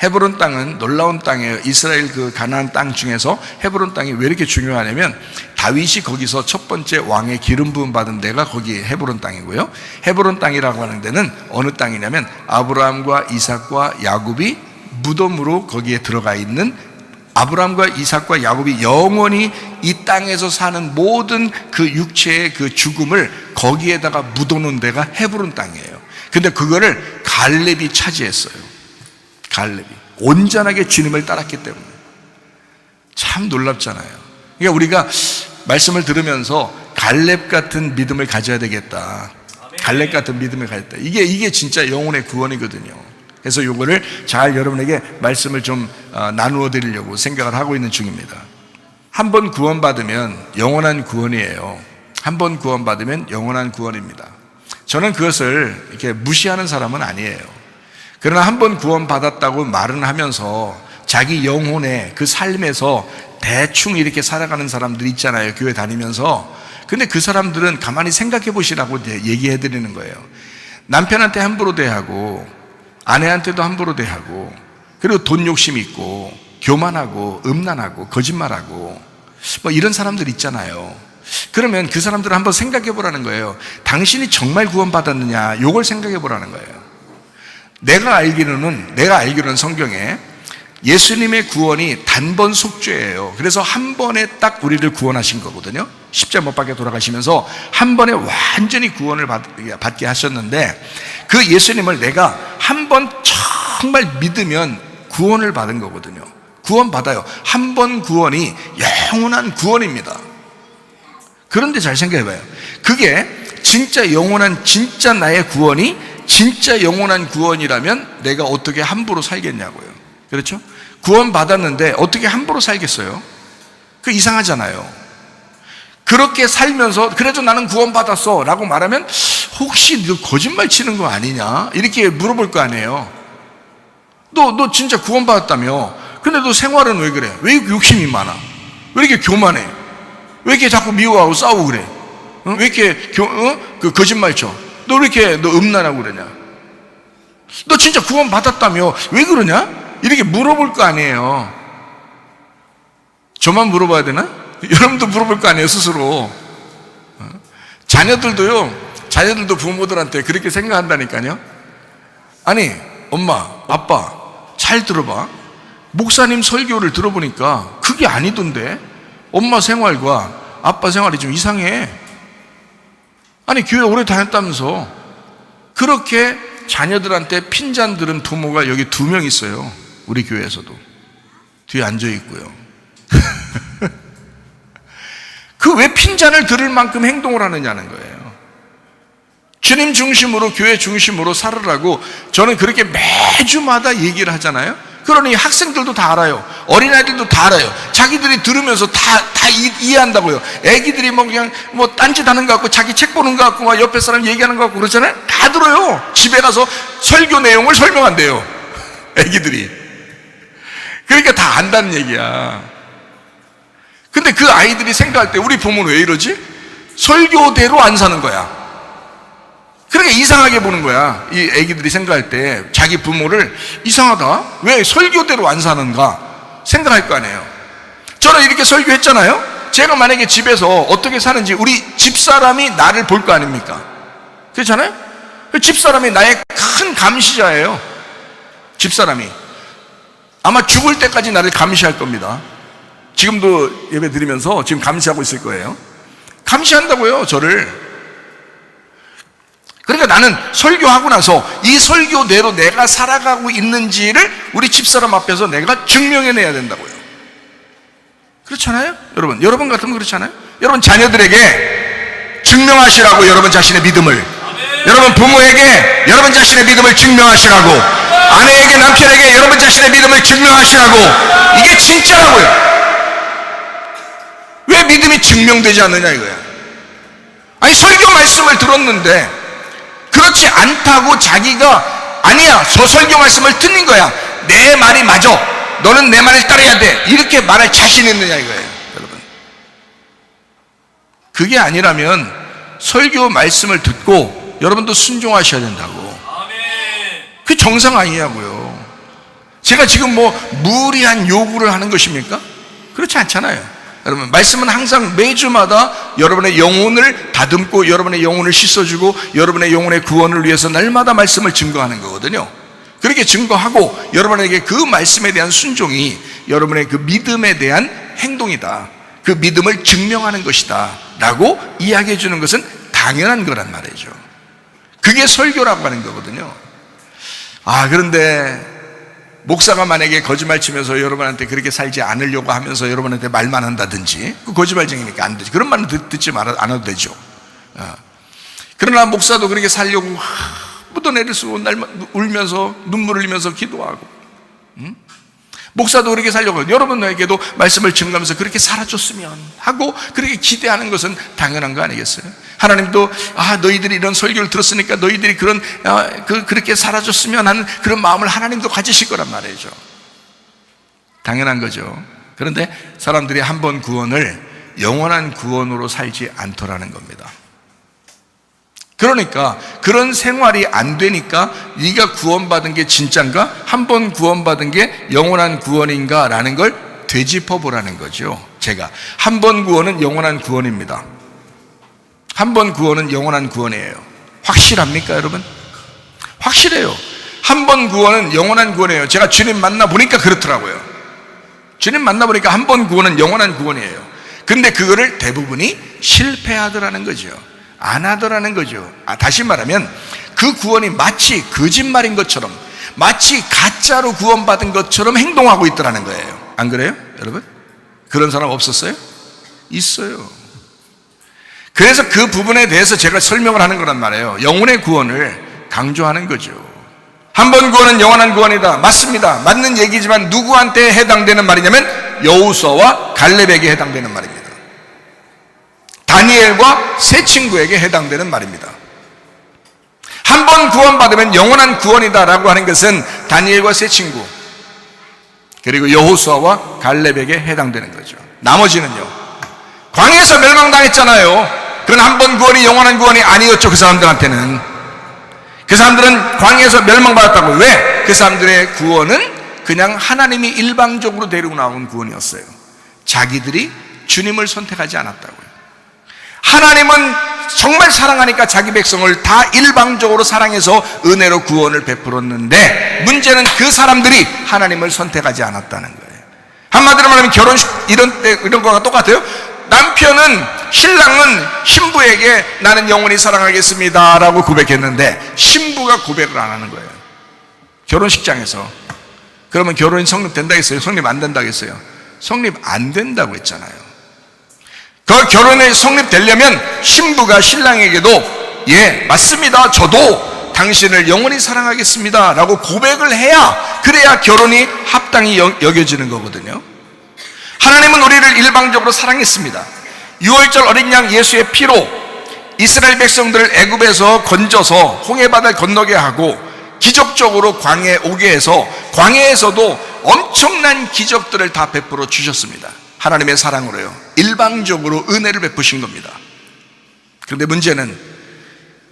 헤브론 땅은 놀라운 땅이에요. 이스라엘 그 가나안 땅 중에서 헤브론 땅이 왜 이렇게 중요하냐면 다윗이 거기서 첫 번째 왕의 기름 부음 받은 데가 거기 헤브론 땅이고요. 헤브론 땅이라고 하는 데는 어느 땅이냐면 아브라함과 이삭과 야곱이 무덤으로 거기에 들어가 있는, 아브라함과 이삭과 야곱이 영원히 이 땅에서 사는 모든 그 육체의 그 죽음을 거기에다가 묻어놓은 데가 헤브론 땅이에요. 근데 그거를 갈렙이 차지했어요. 갈렙이 온전하게 주님을 따랐기 때문에. 참 놀랍잖아요. 그러니까 우리가 말씀을 들으면서 갈렙 같은 믿음을 가져야 되겠다. 갈렙 같은 믿음을 가졌다. 이게 진짜 영혼의 구원이거든요. 그래서 요거를 잘 여러분에게 말씀을 좀 나누어 드리려고 생각을 하고 있는 중입니다. 한 번 구원받으면 영원한 구원이에요. 한 번 구원받으면 영원한 구원입니다. 저는 그것을 이렇게 무시하는 사람은 아니에요. 그러나 한 번 구원받았다고 말은 하면서 자기 영혼의 그 삶에서 대충 이렇게 살아가는 사람들 있잖아요. 교회 다니면서. 근데 그 사람들은 가만히 생각해 보시라고 얘기해 드리는 거예요. 남편한테 함부로 대하고 아내한테도 함부로 대하고, 그리고 돈 욕심 있고 교만하고 음란하고 거짓말하고 뭐 이런 사람들 있잖아요. 그러면 그 사람들을 한번 생각해 보라는 거예요. 당신이 정말 구원받았느냐, 요걸 생각해 보라는 거예요. 내가 알기로는 성경에 예수님의 구원이 단번 속죄예요. 그래서 한 번에 딱 우리를 구원하신 거거든요. 십자가 못 박혀 돌아가시면서 한 번에 완전히 구원을 받게 하셨는데, 그 예수님을 내가 한 번 정말 믿으면 구원을 받은 거거든요. 구원받아요. 한 번 구원이 영원한 구원입니다. 그런데 잘 생각해 봐요. 그게 진짜 영원한, 진짜 나의 구원이 진짜 영원한 구원이라면 내가 어떻게 함부로 살겠냐고요. 그렇죠? 구원받았는데 어떻게 함부로 살겠어요? 그 이상하잖아요. 그렇게 살면서 그래도 나는 구원받았어 라고 말하면 혹시 너 거짓말 치는 거 아니냐? 이렇게 물어볼 거 아니에요. 너 진짜 구원받았다며. 근데 너 생활은 왜 그래? 왜 욕심이 많아? 왜 이렇게 교만해? 왜 이렇게 자꾸 미워하고 싸우고 그래? 왜 이렇게 그 거짓말 쳐? 너 왜 이렇게 음란하고 그러냐? 너 진짜 구원받았다며 왜 그러냐? 이렇게 물어볼 거 아니에요. 저만 물어봐야 되나? 여러분도 물어볼 거 아니에요, 스스로. 자녀들도 부모들한테 그렇게 생각한다니까요. 아니, 엄마, 아빠, 잘 들어봐. 목사님 설교를 들어보니까 그게 아니던데. 엄마 생활과 아빠 생활이 좀 이상해. 아니, 교회 오래 다녔다면서. 그렇게 자녀들한테 핀잔 들은 부모가 여기 2명 있어요. 우리 교회에서도. 뒤에 앉아 있고요. 그 왜 핀잔을 들을 만큼 행동을 하느냐는 거예요. 주님 중심으로, 교회 중심으로 살으라고 저는 그렇게 매주마다 얘기를 하잖아요. 그러니 학생들도 다 알아요. 어린아이들도 다 알아요. 자기들이 들으면서 다 이해한다고요. 애기들이 그냥 딴짓 하는 것 같고, 자기 책 보는 것 같고, 막 옆에 사람 얘기하는 것 같고 그러잖아요. 다 들어요. 집에 가서 설교 내용을 설명한대요. 애기들이. 그러니까 다 안다는 얘기야. 근데 그 아이들이 생각할 때 우리 부모는 왜 이러지? 설교대로 안 사는 거야. 그러니까 이상하게 보는 거야. 이 애기들이 생각할 때 자기 부모를 이상하다, 왜 설교대로 안 사는가 생각할 거 아니에요. 저는 이렇게 설교했잖아요. 제가 만약에 집에서 어떻게 사는지 우리 집사람이 나를 볼 거 아닙니까? 그렇잖아요. 집사람이 나의 큰 감시자예요. 집사람이 아마 죽을 때까지 나를 감시할 겁니다. 지금도 예배 드리면서 지금 감시하고 있을 거예요. 감시한다고요, 저를. 그러니까 나는 설교하고 나서 이 설교대로 내가 살아가고 있는지를 우리 집사람 앞에서 내가 증명해내야 된다고요. 그렇잖아요? 여러분 같으면 그렇잖아요? 여러분 자녀들에게 증명하시라고, 여러분 자신의 믿음을. 아멘. 여러분 부모에게 여러분 자신의 믿음을 증명하시라고. 아내에게, 남편에게 여러분 자신의 믿음을 증명하시라고. 이게 진짜라고요. 왜 믿음이 증명되지 않느냐 이거야. 아니, 설교 말씀을 들었는데 그렇지 않다고 자기가, 아니야, 저 설교 말씀을 듣는 거야, 내 말이 맞아, 너는 내 말을 따라야 돼, 이렇게 말할 자신이 있느냐 이거예요. 여러분, 그게 아니라면 설교 말씀을 듣고 여러분도 순종하셔야 된다고. 그 정상 아니냐고요. 제가 지금 뭐 무리한 요구를 하는 것입니까? 그렇지 않잖아요. 여러분, 말씀은 항상 매주마다 여러분의 영혼을 다듬고 여러분의 영혼을 씻어주고 여러분의 영혼의 구원을 위해서 날마다 말씀을 증거하는 거거든요. 그렇게 증거하고 여러분에게 그 말씀에 대한 순종이 여러분의 그 믿음에 대한 행동이다, 그 믿음을 증명하는 것이다 라고 이야기해 주는 것은 당연한 거란 말이죠. 그게 설교라고 하는 거거든요. 그런데 목사가 만약에 거짓말 치면서 여러분한테 그렇게 살지 않으려고 하면서 여러분한테 말만 한다든지, 그 거짓말쟁이니까 안 되지. 그런 말은 듣지 않아도 되죠. 그러나 목사도 그렇게 살려고 묻어내릴 수 없고 울면서 눈물을 흘리면서 기도하고, 목사도 그렇게 살려고 여러분에게도 말씀을 증거하면서 그렇게 살아줬으면 하고 그렇게 기대하는 것은 당연한 거 아니겠어요? 하나님도 너희들이 이런 설교를 들었으니까 너희들이 그렇게 살아줬으면 하는 그런 마음을 하나님도 가지실 거란 말이죠. 당연한 거죠. 그런데 사람들이 한 번 구원을 영원한 구원으로 살지 않더라는 겁니다. 그러니까 그런 생활이 안 되니까 네가 구원받은 게 진짠가? 한 번 구원받은 게 영원한 구원인가? 라는 걸 되짚어 보라는 거죠. 제가 한 번 구원은 영원한 구원입니다. 한 번 구원은 영원한 구원이에요. 확실합니까 여러분? 확실해요. 한 번 구원은 영원한 구원이에요. 제가 주님 만나보니까 그렇더라고요. 주님 만나보니까 한 번 구원은 영원한 구원이에요. 근데 그거를 대부분이 실패하더라는 거죠. 안 하더라는 거죠. 다시 말하면 그 구원이 마치 거짓말인 것처럼, 마치 가짜로 구원받은 것처럼 행동하고 있더라는 거예요. 안 그래요 여러분? 그런 사람 없었어요? 있어요. 그래서 그 부분에 대해서 제가 설명을 하는 거란 말이에요. 영혼의 구원을 강조하는 거죠. 한 번 구원은 영원한 구원이다. 맞습니다. 맞는 얘기지만 누구한테 해당되는 말이냐면 여호수아와 갈렙에게 해당되는 말입니다. 다니엘과 세 친구에게 해당되는 말입니다. 한 번 구원받으면 영원한 구원이다 라고 하는 것은 다니엘과 세 친구, 그리고 여호수아와 갈렙에게 해당되는 거죠. 나머지는요, 광야에서 멸망당했잖아요. 그건 한 번 구원이 영원한 구원이 아니었죠. 그 사람들한테는. 그 사람들은 광야에서 멸망받았다고. 왜? 그 사람들의 구원은 그냥 하나님이 일방적으로 데리고 나온 구원이었어요. 자기들이 주님을 선택하지 않았다고요. 하나님은 정말 사랑하니까 자기 백성을 다 일방적으로 사랑해서 은혜로 구원을 베풀었는데, 문제는 그 사람들이 하나님을 선택하지 않았다는 거예요. 한마디로 말하면 결혼식 이런 거가 똑같아요. 남편은, 신랑은 신부에게 나는 영원히 사랑하겠습니다 라고 고백했는데 신부가 고백을 안 하는 거예요. 결혼식장에서. 그러면 결혼이 성립된다겠어요? 성립 안 된다겠어요? 성립 안 된다고 했잖아요. 그 결혼이 성립되려면 신부가 신랑에게도 예 맞습니다, 저도 당신을 영원히 사랑하겠습니다 라고 고백을 해야, 그래야 결혼이 합당히 여겨지는 거거든요. 하나님은 우리를 일방적으로 사랑했습니다. 6월절 어린 양 예수의 피로 이스라엘 백성들을 애굽에서 건져서 홍해바다를 건너게 하고 기적적으로 광야에 오게 해서 광야에서도 엄청난 기적들을 다 베풀어 주셨습니다. 하나님의 사랑으로요. 일방적으로 은혜를 베푸신 겁니다. 그런데 문제는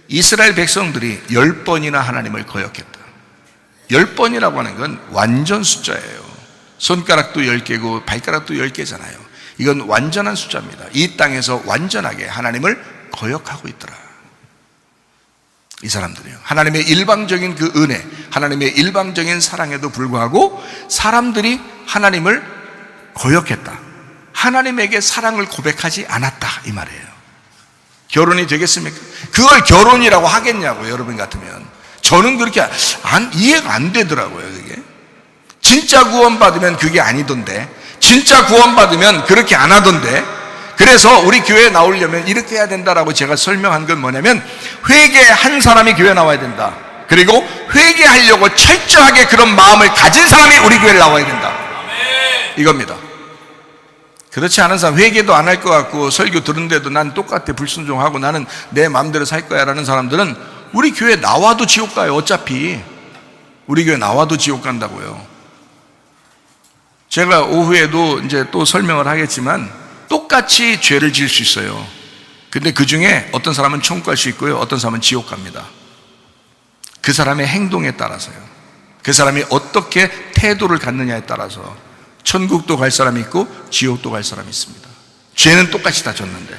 이스라엘 백성들이 10번이나 하나님을 거역했다. 10번이라고 하는 건 완전 숫자예요. 손가락도 10개고 발가락도 10개잖아요. 이건 완전한 숫자입니다. 이 땅에서 완전하게 하나님을 거역하고 있더라. 이 사람들이요. 하나님의 일방적인 그 은혜, 하나님의 일방적인 사랑에도 불구하고 사람들이 하나님을 거역했다. 하나님에게 사랑을 고백하지 않았다 이 말이에요. 결혼이 되겠습니까? 그걸 결혼이라고 하겠냐고. 여러분 같으면 저는 그렇게 이해가 안 되더라고요. 그게 진짜 구원받으면 그게 아니던데, 진짜 구원받으면 그렇게 안 하던데. 그래서 우리 교회에 나오려면 이렇게 해야 된다라고 제가 설명한 건 뭐냐면, 회개한 사람이 교회에 나와야 된다. 그리고 회개하려고 철저하게 그런 마음을 가진 사람이 우리 교회에 나와야 된다. 이겁니다. 그렇지 않은 사람, 회개도 안 할 것 같고 설교 들은데도 난 똑같아 불순종하고 나는 내 마음대로 살 거야 라는 사람들은 우리 교회 나와도 지옥 가요. 어차피 우리 교회 나와도 지옥 간다고요. 제가 오후에도 이제 또 설명을 하겠지만 똑같이 죄를 지을 수 있어요. 근데 그 중에 어떤 사람은 천국 갈 수 있고요, 어떤 사람은 지옥 갑니다. 그 사람의 행동에 따라서요. 그 사람이 어떻게 태도를 갖느냐에 따라서 천국도 갈 사람이 있고 지옥도 갈 사람이 있습니다. 죄는 똑같이 다 졌는데.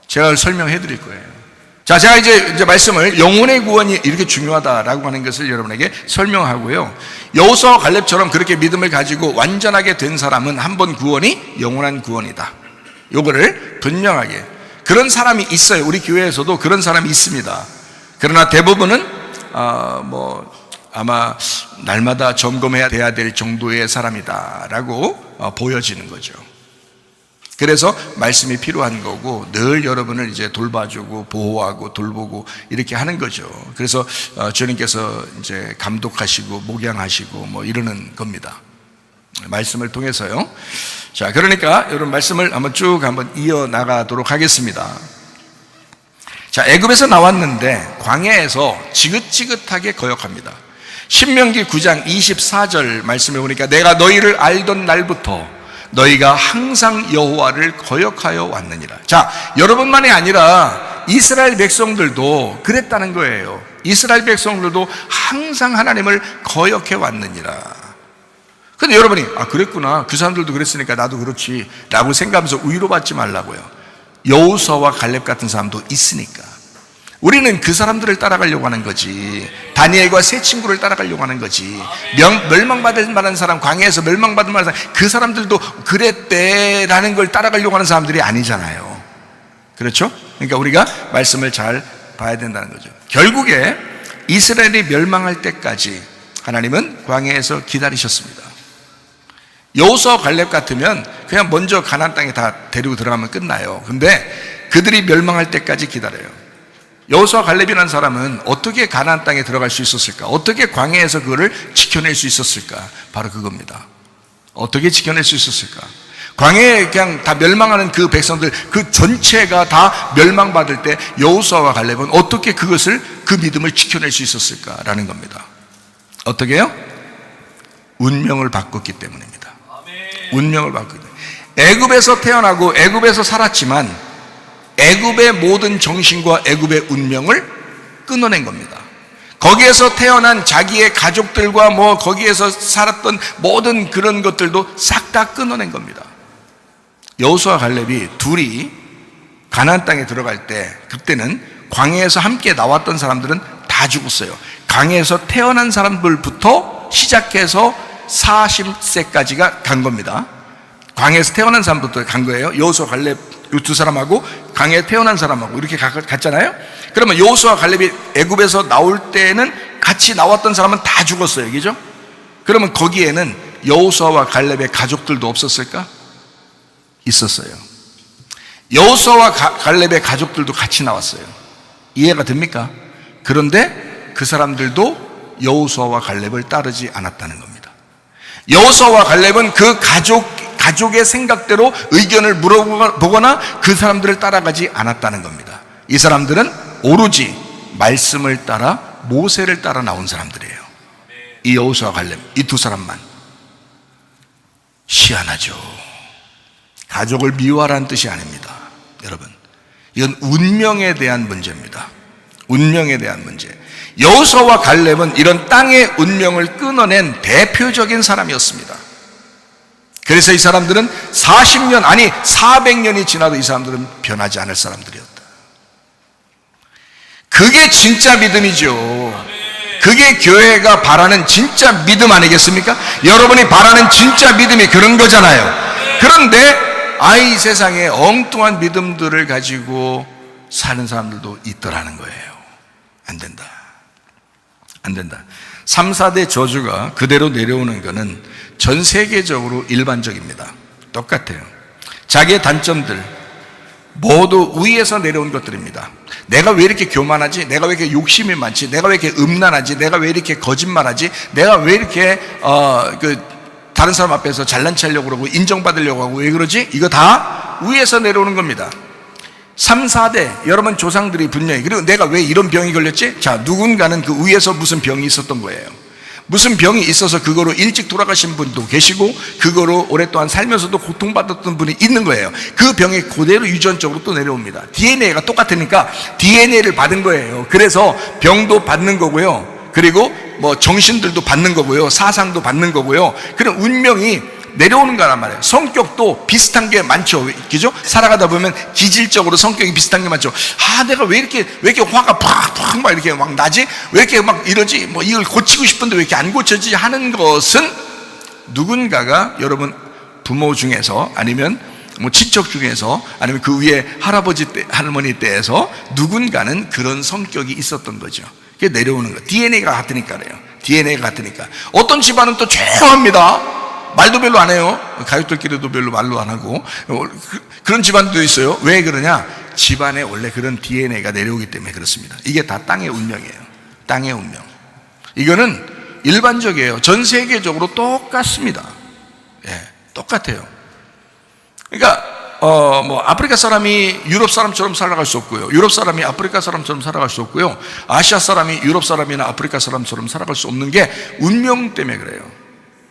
제가 설명해 드릴 거예요. 자, 제가 이제 말씀을 영혼의 구원이 이렇게 중요하다라고 하는 것을 여러분에게 설명하고요. 여호수아와 갈렙처럼 그렇게 믿음을 가지고 완전하게 된 사람은 한 번 구원이 영원한 구원이다. 요거를 분명하게. 그런 사람이 있어요. 우리 교회에서도 그런 사람이 있습니다. 그러나 대부분은 아마 날마다 점검해야 돼야 될 정도의 사람이다라고 보여지는 거죠. 그래서 말씀이 필요한 거고 늘 여러분을 이제 돌봐주고 보호하고 돌보고 이렇게 하는 거죠. 그래서 주님께서 이제 감독하시고 목양하시고 뭐 이러는 겁니다. 말씀을 통해서요. 자, 그러니까 여러분 말씀을 한번 이어 나가도록 하겠습니다. 자, 애굽에서 나왔는데 광야에서 지긋지긋하게 거역합니다. 신명기 9장 24절 말씀에 보니까 내가 너희를 알던 날부터 너희가 항상 여호와를 거역하여 왔느니라. 자, 여러분만이 아니라 이스라엘 백성들도 그랬다는 거예요. 이스라엘 백성들도 항상 하나님을 거역해 왔느니라. 근데 여러분이 그랬구나, 그 사람들도 그랬으니까 나도 그렇지 라고 생각하면서 위로받지 말라고요. 여호수아와 갈렙 같은 사람도 있으니까. 우리는 그 사람들을 따라가려고 하는 거지, 다니엘과 세 친구를 따라가려고 하는 거지. 멸망받을 만한 사람, 광야에서 멸망받을 만한 사람, 그 사람들도 그랬대라는 걸 따라가려고 하는 사람들이 아니잖아요. 그렇죠? 그러니까 우리가 말씀을 잘 봐야 된다는 거죠. 결국에 이스라엘이 멸망할 때까지 하나님은 광야에서 기다리셨습니다. 여호수아와 갈렙 같으면 그냥 먼저 가나안 땅에 다 데리고 들어가면 끝나요. 근데 그들이 멸망할 때까지 기다려요. 여호수아 갈렙이라는 사람은 어떻게 가나안 땅에 들어갈 수 있었을까? 어떻게 광야에서 그거를 지켜낼 수 있었을까? 바로 그겁니다. 어떻게 지켜낼 수 있었을까? 광야에 그냥 다 멸망하는 그 백성들, 그 전체가 다 멸망받을 때 여호수아와 갈렙은 어떻게 그 믿음을 지켜낼 수 있었을까라는 겁니다. 어떻게요? 운명을 바꿨기 때문입니다. 운명을 바꿨기 때문에. 애굽에서 태어나고 애굽에서 살았지만 애굽의 모든 정신과 애굽의 운명을 끊어낸 겁니다. 거기에서 태어난 자기의 가족들과 거기에서 살았던 모든 그런 것들도 싹 다 끊어낸 겁니다. 여호수아 갈렙이 둘이 가나안 땅에 들어갈 때, 그때는 광야에서 함께 나왔던 사람들은 다 죽었어요. 광야에서 태어난 사람들부터 시작해서 40세까지가 간 겁니다. 광야에서 태어난 사람부터 간 거예요. 여호수아 갈렙 이 두 사람하고 광야에 태어난 사람하고 이렇게 갔잖아요. 그러면 여호수아 갈렙이 애굽에서 나올 때는 같이 나왔던 사람은 다 죽었어요. 그죠? 그러면 거기에는 여호수아와 갈렙의 가족들도 없었을까? 있었어요. 여호수아와 갈렙의 가족들도 같이 나왔어요. 이해가 됩니까? 그런데 그 사람들도 여호수아와 갈렙을 따르지 않았다는 겁니다. 여호수아와 갈렙은 그 가족의 생각대로 의견을 물어보거나 그 사람들을 따라가지 않았다는 겁니다. 이 사람들은 오로지 말씀을 따라 모세를 따라 나온 사람들이에요. 이 여호수아와 갈렙, 이 두 사람만. 희한하죠. 가족을 미워하라는 뜻이 아닙니다. 여러분, 이건 운명에 대한 문제입니다. 운명에 대한 문제. 여호수아와 갈렙은 이런 땅의 운명을 끊어낸 대표적인 사람이었습니다. 그래서 이 사람들은 40년, 아니 400년이 지나도 이 사람들은 변하지 않을 사람들이었다. 그게 진짜 믿음이죠. 그게 교회가 바라는 진짜 믿음 아니겠습니까? 여러분이 바라는 진짜 믿음이 그런 거잖아요. 그런데 이 세상에 엉뚱한 믿음들을 가지고 사는 사람들도 있더라는 거예요. 안 된다. 안 된다. 3, 4대 저주가 그대로 내려오는 것은 전 세계적으로 일반적입니다. 똑같아요. 자기의 단점들 모두 위에서 내려온 것들입니다. 내가 왜 이렇게 교만하지? 내가 왜 이렇게 욕심이 많지? 내가 왜 이렇게 음란하지? 내가 왜 이렇게 거짓말하지? 내가 왜 이렇게 다른 사람 앞에서 잘난 체하려고 그러고 인정받으려고 하고 왜 그러지? 이거 다 위에서 내려오는 겁니다. 3, 4대 여러분 조상들이 분명히. 그리고 내가 왜 이런 병이 걸렸지? 자, 누군가는 그 위에서 무슨 병이 있었던 거예요. 무슨 병이 있어서 그거로 일찍 돌아가신 분도 계시고 그거로 오랫동안 살면서도 고통받았던 분이 있는 거예요. 그 병이 그대로 유전적으로 또 내려옵니다. DNA가 똑같으니까 DNA를 받은 거예요. 그래서 병도 받는 거고요. 그리고 뭐 정신들도 받는 거고요, 사상도 받는 거고요. 그런 운명이 내려오는 거란 말이에요. 성격도 비슷한 게 많죠, 그죠? 살아가다 보면 기질적으로 성격이 비슷한 게 많죠. 내가 왜 이렇게 화가 팍팍 막 이렇게 막 나지? 왜 이렇게 막 이러지? 뭐 이걸 고치고 싶은데 왜 이렇게 안 고쳐지지? 하는 것은 누군가가 여러분 부모 중에서 아니면 뭐 친척 중에서 아니면 그 위에 할아버지 때, 할머니 때에서 누군가는 그런 성격이 있었던 거죠. 그게 내려오는 거예요. DNA가 같으니까 그래요. DNA가 같으니까. 어떤 집안은 또 조용합니다. 말도 별로 안 해요. 가족들끼리도 별로 말로 안 하고. 그런 집안도 있어요. 왜 그러냐? 집안에 원래 그런 DNA가 내려오기 때문에 그렇습니다. 이게 다 땅의 운명이에요. 땅의 운명. 이거는 일반적이에요. 전 세계적으로 똑같습니다. 예, 똑같아요. 그러니까 뭐 아프리카 사람이 유럽 사람처럼 살아갈 수 없고요, 유럽 사람이 아프리카 사람처럼 살아갈 수 없고요, 아시아 사람이 유럽 사람이나 아프리카 사람처럼 살아갈 수 없는 게 운명 때문에 그래요.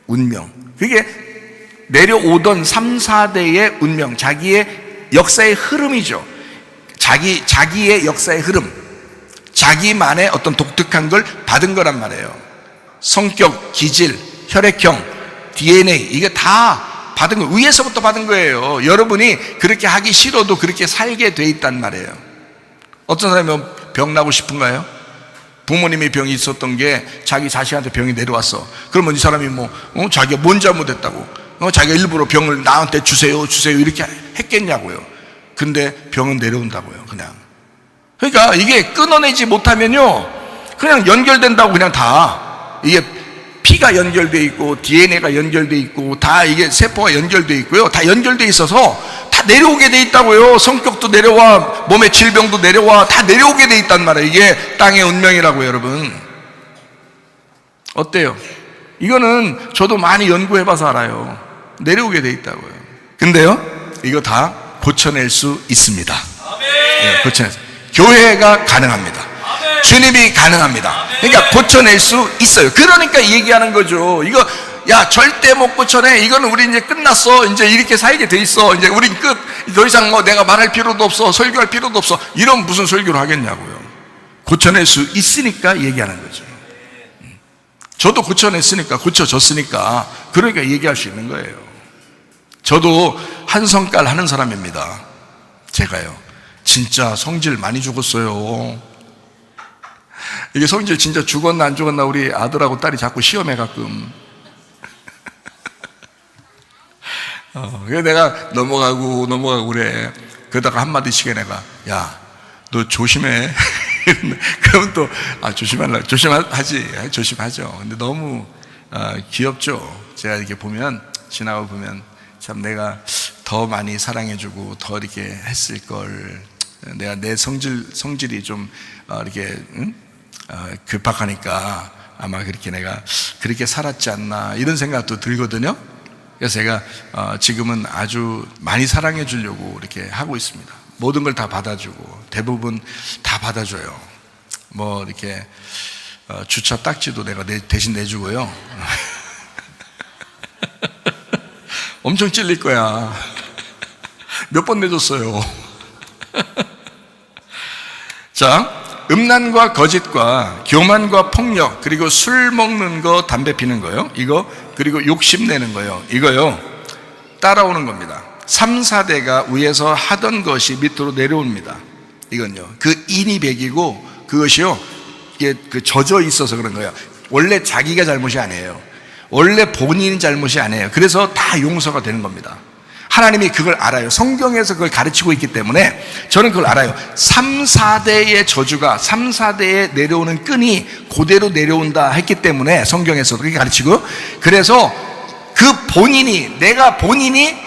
운명. 그게 내려오던 3, 4대의 운명, 자기의 역사의 흐름이죠. 자기의 역사의 흐름, 자기만의 어떤 독특한 걸 받은 거란 말이에요. 성격, 기질, 혈액형, DNA, 이게 다 받은 거예요. 위에서부터 받은 거예요. 여러분이 그렇게 하기 싫어도 그렇게 살게 돼 있단 말이에요. 어떤 사람이 병 나고 싶은가요? 부모님이 병이 있었던 게 자기 자식한테 병이 내려왔어. 그러면 이 사람이 자기가 뭔 잘못했다고, 자기가 일부러 병을 나한테 주세요 이렇게 했겠냐고요. 근데 병은 내려온다고요, 그냥. 그러니까 이게 끊어내지 못하면요, 그냥 연결된다고. 그냥 다 이게 피가 연결돼 있고 DNA가 연결돼 있고 다 이게 세포가 연결돼 있고요, 다 연결돼 있어서 다 내려오게 돼 있다고요. 성격도 내려와, 몸의 질병도 내려와, 다 내려오게 돼 있단 말이에요. 이게 땅의 운명이라고요, 여러분. 어때요? 이거는 저도 많이 연구해봐서 알아요. 내려오게 돼 있다고요. 근데요, 이거 다 고쳐낼 수 있습니다. 네, 고쳐낼 수. 교회가 가능합니다. 주님이 가능합니다. 그러니까 고쳐낼 수 있어요. 그러니까 얘기하는 거죠. 이거 절대 못 고쳐내. 이거는 우리 이제 끝났어. 이제 이렇게 살게 돼 있어. 이제 우린 끝. 더 이상 내가 말할 필요도 없어. 설교할 필요도 없어. 이런 무슨 설교를 하겠냐고요. 고쳐낼 수 있으니까 얘기하는 거죠. 저도 고쳐냈으니까, 고쳐졌으니까, 그러니까 얘기할 수 있는 거예요. 저도 한 성깔 하는 사람입니다. 제가요, 진짜 성질 많이 죽었어요. 이게 성질 진짜 죽었나 안 죽었나 우리 아들하고 딸이 자꾸 시험해 가끔. 그래서 내가 넘어가고 그래. 그러다가 한마디씩 내가, 야, 너 조심해. 그러면 또, 조심하지. 조심하죠. 근데 너무 귀엽죠. 제가 이렇게 보면, 지나가 보면 참 내가 더 많이 사랑해주고 더 이렇게 했을 걸. 내가 내 성질이 좀 이렇게 급박하니까 아마 그렇게 내가 그렇게 살았지 않나, 이런 생각도 들거든요. 그래서 제가 지금은 아주 많이 사랑해 주려고 이렇게 하고 있습니다. 모든 걸 다 받아주고, 대부분 다 받아줘요. 뭐 이렇게 주차 딱지도 내가 대신 내주고요. 엄청 찔릴 거야. 몇 번 내줬어요. 자, 음란과 거짓과 교만과 폭력, 그리고 술 먹는 거, 담배 피는 거요, 이거, 그리고 욕심 내는 거요, 이거요, 따라오는 겁니다. 3, 4대가 위에서 하던 것이 밑으로 내려옵니다. 이건요, 그 인이 백이고, 그것이요, 이게 젖어 있어서 그런 거예요. 원래 자기가 잘못이 아니에요. 원래 본인이 잘못이 아니에요. 그래서 다 용서가 되는 겁니다. 하나님이 그걸 알아요. 성경에서 그걸 가르치고 있기 때문에 저는 그걸 알아요. 3, 4대의 저주가, 3, 4대에 내려오는 끈이 그대로 내려온다 했기 때문에 성경에서 그렇게 가르치고, 그래서 그 본인이,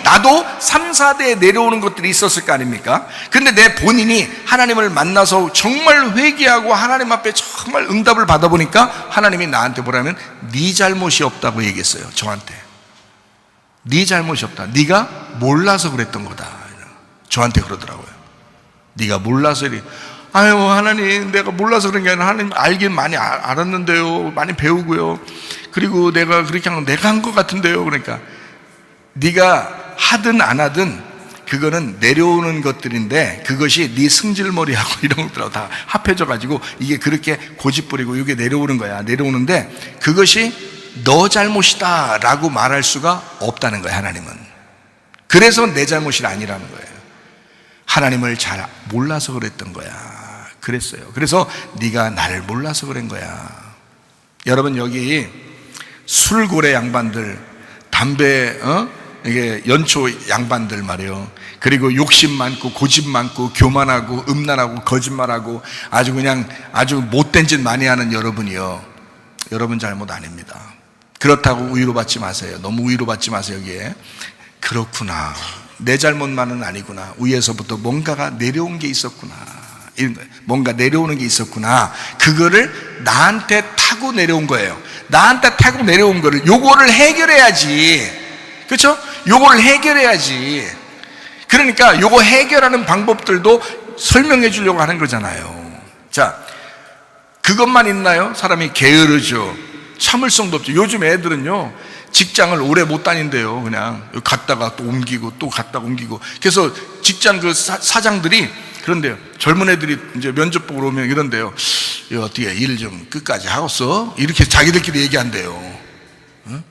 나도 3, 4대에 내려오는 것들이 있었을 거 아닙니까? 근데 내 본인이 하나님을 만나서 정말 회개하고 하나님 앞에 정말 응답을 받아보니까 하나님이 나한테 뭐라면, 네 잘못이 없다고 얘기했어요. 저한테. 네 잘못이 없다. 네가 몰라서 그랬던 거다. 저한테 그러더라고요. 네가 몰라서 이래. 아유, 하나님, 내가 몰라서 그런 게 아니라 하나님 알긴 많이 알았는데요, 많이 배우고요, 그리고 내가 그렇게 한 건 내가 한 것 같은데요. 그러니까 네가 하든 안 하든 그거는 내려오는 것들인데 그것이 네 승질머리하고 이런 것들하고 다 합해져 가지고 이게 그렇게 고집부리고 이게 내려오는 거야. 내려오는데 그것이 너 잘못이다 라고 말할 수가 없다는 거야, 하나님은. 그래서 내 잘못이 아니라는 거예요. 하나님을 잘 몰라서 그랬던 거야. 그랬어요. 그래서 네가 나를 몰라서 그런 거야. 여러분, 여기 술고래 양반들, 담배 이게 연초 양반들 말이에요. 그리고 욕심 많고 고집 많고 교만하고 음란하고 거짓말하고 아주 그냥 아주 못된 짓 많이 하는 여러분이요, 여러분 잘못 아닙니다. 그렇다고 위로받지 마세요. 너무 위로받지 마세요. 여기에 그렇구나, 내 잘못만은 아니구나, 위에서부터 뭔가가 내려온 게 있었구나, 뭔가 내려오는 게 있었구나, 그거를 나한테 타고 내려온 거예요. 나한테 타고 내려온 거를 요거를 해결해야지. 그렇죠? 요거를 해결해야지. 그러니까 요거 해결하는 방법들도 설명해 주려고 하는 거잖아요. 자, 그것만 있나요? 사람이 게으르죠. 참을성도 없죠. 요즘 애들은요, 직장을 오래 못 다닌대요. 그냥 갔다가 또 옮기고 또 갔다가 옮기고. 그래서 직장 그 사장들이 그런데요, 젊은 애들이 이제 면접 보러 오면 이런데요, 어떻게 일 좀 끝까지 하겠어? 이렇게 자기들끼리 얘기한대요.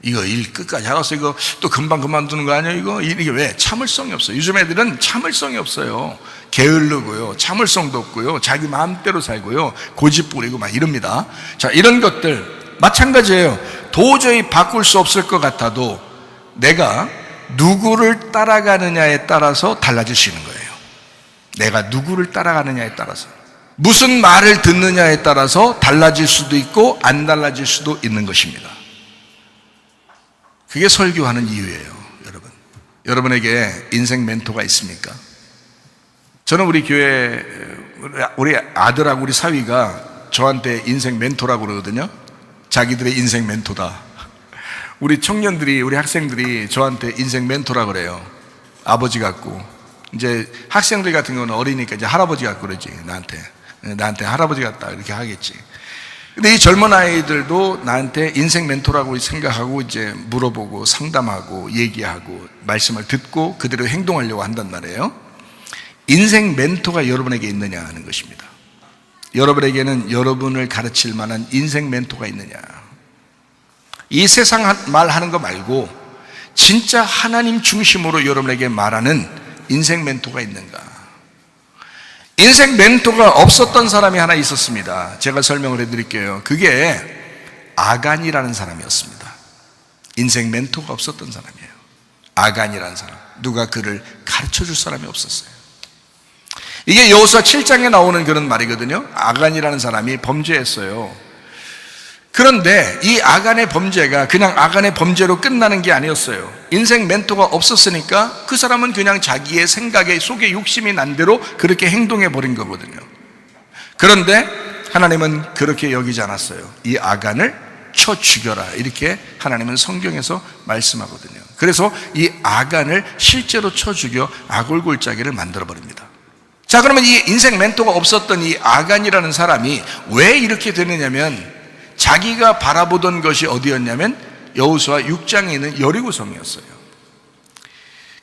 이거 일 끝까지 하겠어? 이거 또 금방 그만두는 거 아니야? 이게 왜? 참을성이 없어요. 요즘 애들은 참을성이 없어요. 게으르고요, 참을성도 없고요, 자기 마음대로 살고요, 고집 부리고 막 이럽니다. 자, 이런 것들 마찬가지예요. 도저히 바꿀 수 없을 것 같아도 내가 누구를 따라가느냐에 따라서 달라질 수 있는 거예요. 내가 누구를 따라가느냐에 따라서, 무슨 말을 듣느냐에 따라서 달라질 수도 있고 안 달라질 수도 있는 것입니다. 그게 설교하는 이유예요. 여러분, 여러분에게 인생 멘토가 있습니까? 저는 우리 교회 우리 아들하고 우리 사위가 저한테 인생 멘토라고 그러거든요. 자기들의 인생 멘토다. 우리 청년들이, 우리 학생들이 저한테 인생 멘토라고 그래요. 아버지 같고. 이제 학생들 같은 경우는 어리니까 이제 할아버지 같고 그러지. 나한테 할아버지 같다 이렇게 하겠지. 근데 이 젊은 아이들도 나한테 인생 멘토라고 생각하고 이제 물어보고 상담하고 얘기하고 말씀을 듣고 그대로 행동하려고 한단 말이에요. 인생 멘토가 여러분에게 있느냐 하는 것입니다. 여러분에게는 여러분을 가르칠 만한 인생 멘토가 있느냐. 이 세상 말 하는 거 말고 진짜 하나님 중심으로 여러분에게 말하는 인생 멘토가 있는가. 인생 멘토가 없었던 사람이 하나 있었습니다. 제가 설명을 해드릴게요. 그게 아간이라는 사람이었습니다. 인생 멘토가 없었던 사람이에요. 아간이라는 사람. 누가 그를 가르쳐줄 사람이 없었어요. 이게 여호수아 7장에 나오는 그런 말이거든요. 아간이라는 사람이 범죄했어요. 그런데 이 아간의 범죄가 그냥 아간의 범죄로 끝나는 게 아니었어요. 인생 멘토가 없었으니까 그 사람은 그냥 자기의 생각에 속에 욕심이 난 대로 그렇게 행동해 버린 거거든요. 그런데 하나님은 그렇게 여기지 않았어요. 이 아간을 쳐 죽여라, 이렇게 하나님은 성경에서 말씀하거든요. 그래서 이 아간을 실제로 쳐 죽여 아골골짜기를 만들어 버립니다. 자, 그러면 이 인생 멘토가 없었던 이 아간이라는 사람이 왜 이렇게 되느냐면, 자기가 바라보던 것이 어디였냐면 여호수아 6장에 있는 여리고성이었어요.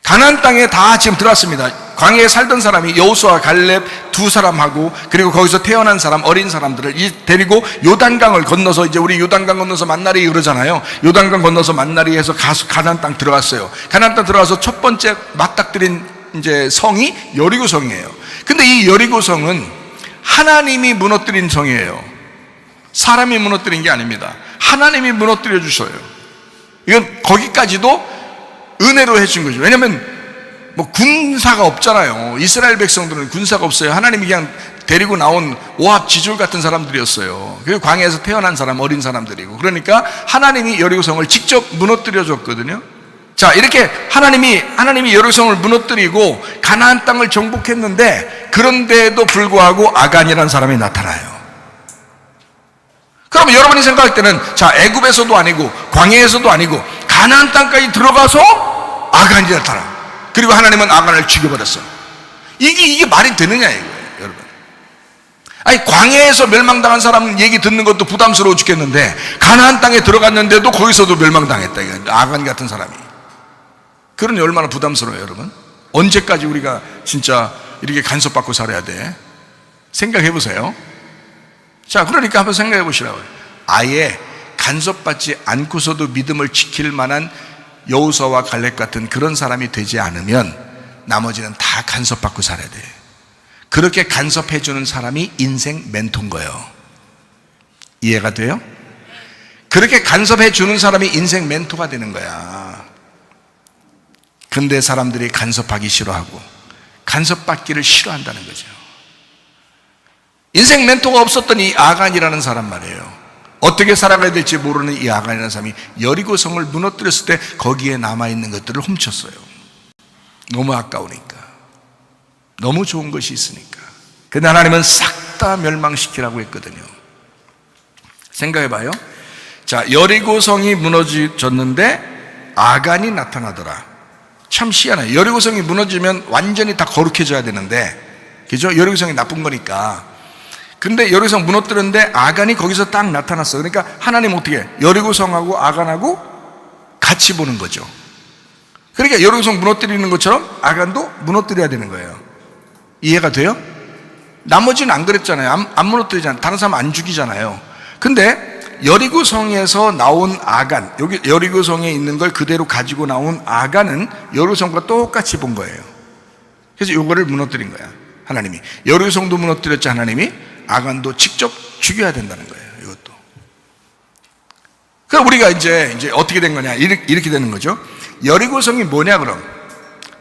가나안 땅에 다 지금 들어왔습니다. 광야에 살던 사람이 여호수아, 갈렙 두 사람하고 그리고 거기서 태어난 사람, 어린 사람들을 데리고 요단강을 건너서, 이제 우리 요단강 건너서 만나리 그러잖아요. 요단강 건너서 만나리에서 가나안 땅 들어갔어요. 가나안 땅 들어가서 첫 번째 맞닥뜨린 이제 성이 여리고성이에요. 근데 이 여리고성은 하나님이 무너뜨린 성이에요. 사람이 무너뜨린 게 아닙니다. 하나님이 무너뜨려 주셔요. 이건 거기까지도 은혜로 해준 거죠. 왜냐하면 뭐 군사가 없잖아요. 이스라엘 백성들은 군사가 없어요. 하나님이 그냥 데리고 나온 오합지졸 같은 사람들이었어요. 그리고 광야에서 태어난 사람, 어린 사람들이고. 그러니까 하나님이 여리고성을 직접 무너뜨려 줬거든요. 자, 이렇게 하나님이 여리고성을 무너뜨리고 가나안 땅을 정복했는데, 그런데도 불구하고 아간이라는 사람이 나타나요. 그러면 여러분이 생각할 때는, 자, 애굽에서도 아니고 광야에서도 아니고 가나안 땅까지 들어가서 아간이 나타나. 그리고 하나님은 아간을 죽여버렸어. 이게 말이 되느냐 이거예요, 여러분. 아니, 광야에서 멸망당한 사람 얘기 듣는 것도 부담스러워 죽겠는데 가나안 땅에 들어갔는데도 거기서도 멸망당했다. 이거 아간 같은 사람이. 그러니 얼마나 부담스러워요, 여러분. 언제까지 우리가 진짜 이렇게 간섭받고 살아야 돼? 생각해 보세요. 자, 그러니까 한번 생각해 보시라고요. 아예 간섭받지 않고서도 믿음을 지킬 만한 여호수아와 갈렙 같은 그런 사람이 되지 않으면 나머지는 다 간섭받고 살아야 돼. 그렇게 간섭해 주는 사람이 인생 멘토인 거예요. 이해가 돼요? 그렇게 간섭해 주는 사람이 인생 멘토가 되는 거야. 근데 사람들이 간섭하기 싫어하고 간섭받기를 싫어한다는 거죠. 인생 멘토가 없었던 이 아간이라는 사람 말이에요. 어떻게 살아가야 될지 모르는 이 아간이라는 사람이 여리고성을 무너뜨렸을 때 거기에 남아있는 것들을 훔쳤어요. 너무 아까우니까, 너무 좋은 것이 있으니까. 근데 하나님은 싹 다 멸망시키라고 했거든요. 생각해봐요. 자, 여리고성이 무너졌는데 아간이 나타나더라. 참 희한해요. 여리고성이 무너지면 완전히 다 거룩해져야 되는데, 그죠? 여리고성이 나쁜 거니까. 근데 여리고성 무너뜨렸는데 아간이 거기서 딱 나타났어. 그러니까 하나님 어떻게 해? 여리고성하고 아간하고 같이 보는 거죠. 그러니까 여리고성 무너뜨리는 것처럼 아간도 무너뜨려야 되는 거예요. 이해가 돼요? 나머지는 안 그랬잖아요. 안 무너뜨리잖아요. 다른 사람 안 죽이잖아요. 근데 여리고성에서 나온 아간, 여기 여리고성에 있는 걸 그대로 가지고 나온 아간은 여리고성과 똑같이 본 거예요. 그래서 이거를 무너뜨린 거야, 하나님이. 여리고성도 무너뜨렸죠, 하나님이. 아간도 직접 죽여야 된다는 거예요, 이것도. 그럼 우리가 이제 어떻게 된 거냐, 이렇게 되는 거죠. 여리고성이 뭐냐, 그럼?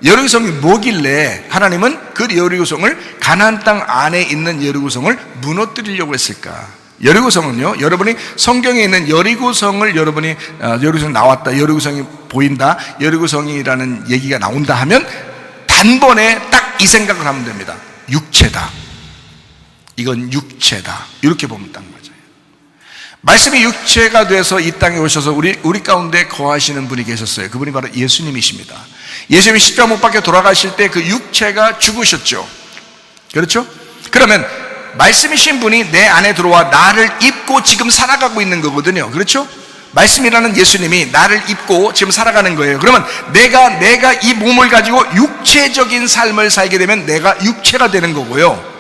여리고성이 뭐길래 하나님은 그 여리고성을, 가나안 땅 안에 있는 여리고성을 무너뜨리려고 했을까? 여리고성은요, 여러분이 성경에 있는 여리고성을 여러분이 여리고성 나왔다, 여리고성이 보인다, 여리고성이라는 얘기가 나온다 하면 단번에 딱 이 생각을 하면 됩니다. 육체다. 이건 육체다. 이렇게 보면 딱 맞아요. 말씀이 육체가 돼서 이 땅에 오셔서 우리 가운데 거하시는 분이 계셨어요. 그분이 바로 예수님이십니다. 예수님이 십자가 못 박혀 돌아가실 때 그 육체가 죽으셨죠. 그렇죠? 그러면 말씀이신 분이 내 안에 들어와 나를 입고 지금 살아가고 있는 거거든요. 그렇죠? 말씀이라는 예수님이 나를 입고 지금 살아가는 거예요. 그러면 내가 이 몸을 가지고 육체적인 삶을 살게 되면 내가 육체가 되는 거고요.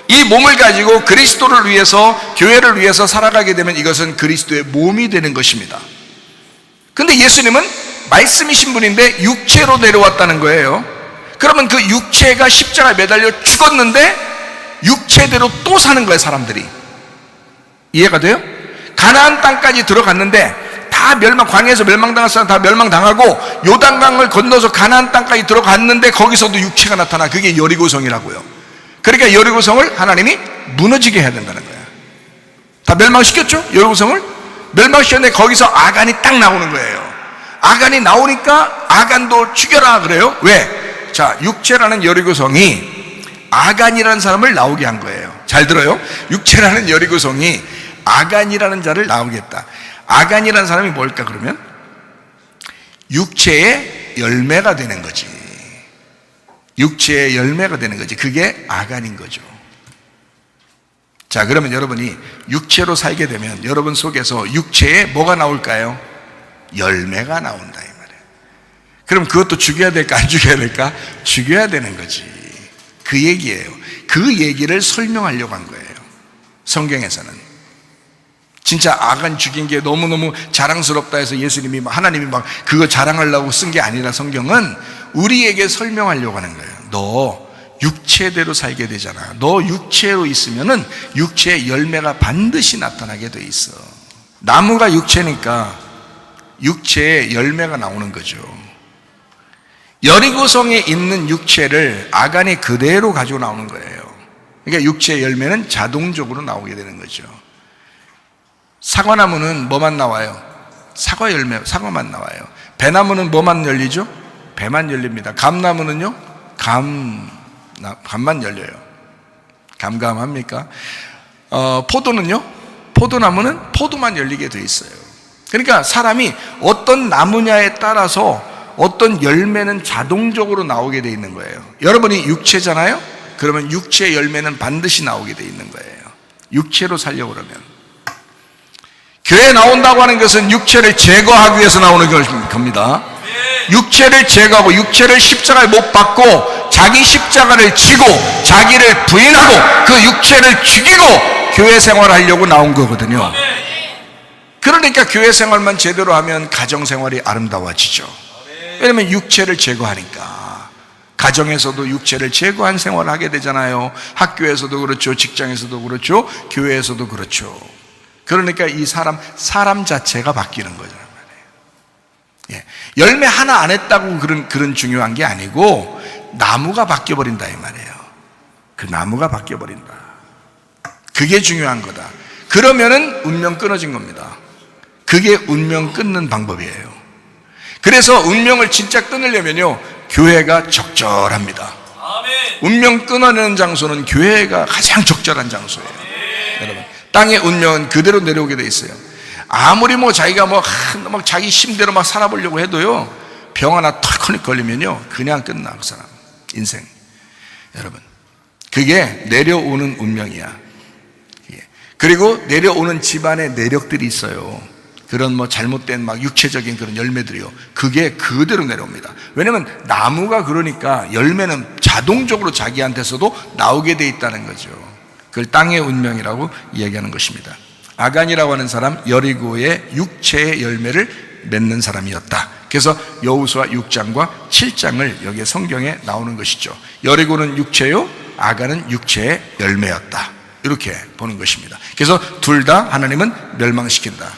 이 몸을 가지고 그리스도를 위해서, 교회를 위해서 살아가게 되면 이것은 그리스도의 몸이 되는 것입니다. 근데 예수님은 말씀이신 분인데 육체로 내려왔다는 거예요. 그러면 그 육체가 십자가에 매달려 죽었는데 육체대로 또 사는 거예요, 사람들이. 이해가 돼요? 가나안 땅까지 들어갔는데 다 광야에서 멸망당할 사람 다 멸망당하고 요단강을 건너서 가나안 땅까지 들어갔는데 거기서도 육체가 나타나. 그게 여리고성이라고요. 그러니까 여리고성을 하나님이 무너지게 해야 된다는 거예요. 다 멸망시켰죠? 여리고성을 멸망시켰는데 거기서 아간이 딱 나오는 거예요. 아간이 나오니까 아간도 죽여라 그래요. 왜? 자, 육체라는 여리고성이 아간이라는 사람을 나오게 한 거예요. 잘 들어요. 육체라는 여리고성이 아간이라는 자를 나오게 했다. 아간이라는 사람이 뭘까 그러면? 육체의 열매가 되는 거지. 육체의 열매가 되는 거지. 그게 아간인 거죠. 자, 그러면 여러분이 육체로 살게 되면 여러분 속에서 육체에 뭐가 나올까요? 열매가 나온다 이 말이에요. 그럼 그것도 죽여야 될까 안 죽여야 될까? 죽여야 되는 거지. 그 얘기예요. 그 얘기를 설명하려고 한 거예요, 성경에서는. 진짜 아간 죽인 게 너무너무 자랑스럽다 해서 예수님이, 하나님이 막 그거 자랑하려고 쓴 게 아니라 성경은 우리에게 설명하려고 하는 거예요. 너 육체대로 살게 되잖아. 너 육체로 있으면은 육체의 열매가 반드시 나타나게 돼 있어. 나무가 육체니까 육체의 열매가 나오는 거죠. 여리고성에 있는 육체를 아간이 그대로 가지고 나오는 거예요. 그러니까 육체의 열매는 자동적으로 나오게 되는 거죠. 사과나무는 뭐만 나와요? 사과 열매, 사과만 나와요. 배나무는 뭐만 열리죠? 배만 열립니다. 감나무는요? 감만 열려요. 감감합니까? 포도는요? 포도나무는 포도만 열리게 돼 있어요. 그러니까 사람이 어떤 나무냐에 따라서 어떤 열매는 자동적으로 나오게 돼 있는 거예요. 여러분이 육체잖아요? 그러면 육체의 열매는 반드시 나오게 돼 있는 거예요. 육체로 살려고 그러면. 교회에 나온다고 하는 것은 육체를 제거하기 위해서 나오는 겁니다. 육체를 제거하고 육체를 십자가에 못 박고 자기 십자가를 지고 자기를 부인하고 그 육체를 죽이고 교회 생활하려고 나온 거거든요. 그러니까 교회 생활만 제대로 하면 가정 생활이 아름다워지죠. 왜냐하면 육체를 제거하니까. 가정에서도 육체를 제거한 생활을 하게 되잖아요. 학교에서도 그렇죠, 직장에서도 그렇죠, 교회에서도 그렇죠. 그러니까 이 사람 자체가 바뀌는 거잖아요. 예. 열매 하나 안 했다고 그런 중요한 게 아니고 나무가 바뀌어버린다 이 말이에요. 그 나무가 바뀌어버린다. 그게 중요한 거다. 그러면은 운명 끊어진 겁니다. 그게 운명 끊는 방법이에요. 그래서 운명을 진짜 끊으려면요, 교회가 적절합니다. 운명 끊어내는 장소는 교회가 가장 적절한 장소예요. 여러분, 땅의 운명은 그대로 내려오게 돼 있어요. 아무리 자기가 막 자기 힘대로 막 살아보려고 해도요, 병 하나 털커니 걸리면요, 그냥 끝나, 그 사람 인생. 여러분, 그게 내려오는 운명이야. 그리고 내려오는 집안의 내력들이 있어요. 그런 잘못된 육체적인 그런 열매들이요, 그게 그대로 내려옵니다. 왜냐면 나무가 그러니까 열매는 자동적으로 자기한테서도 나오게 돼 있다는 거죠. 그걸 땅의 운명이라고 이야기하는 것입니다. 아간이라고 하는 사람, 여리고의 육체의 열매를 맺는 사람이었다. 그래서 여호수아 6장과 7장을 여기에 성경에 나오는 것이죠. 여리고는 육체요, 아간은 육체의 열매였다. 이렇게 보는 것입니다. 그래서 둘 다 하나님은 멸망시킨다.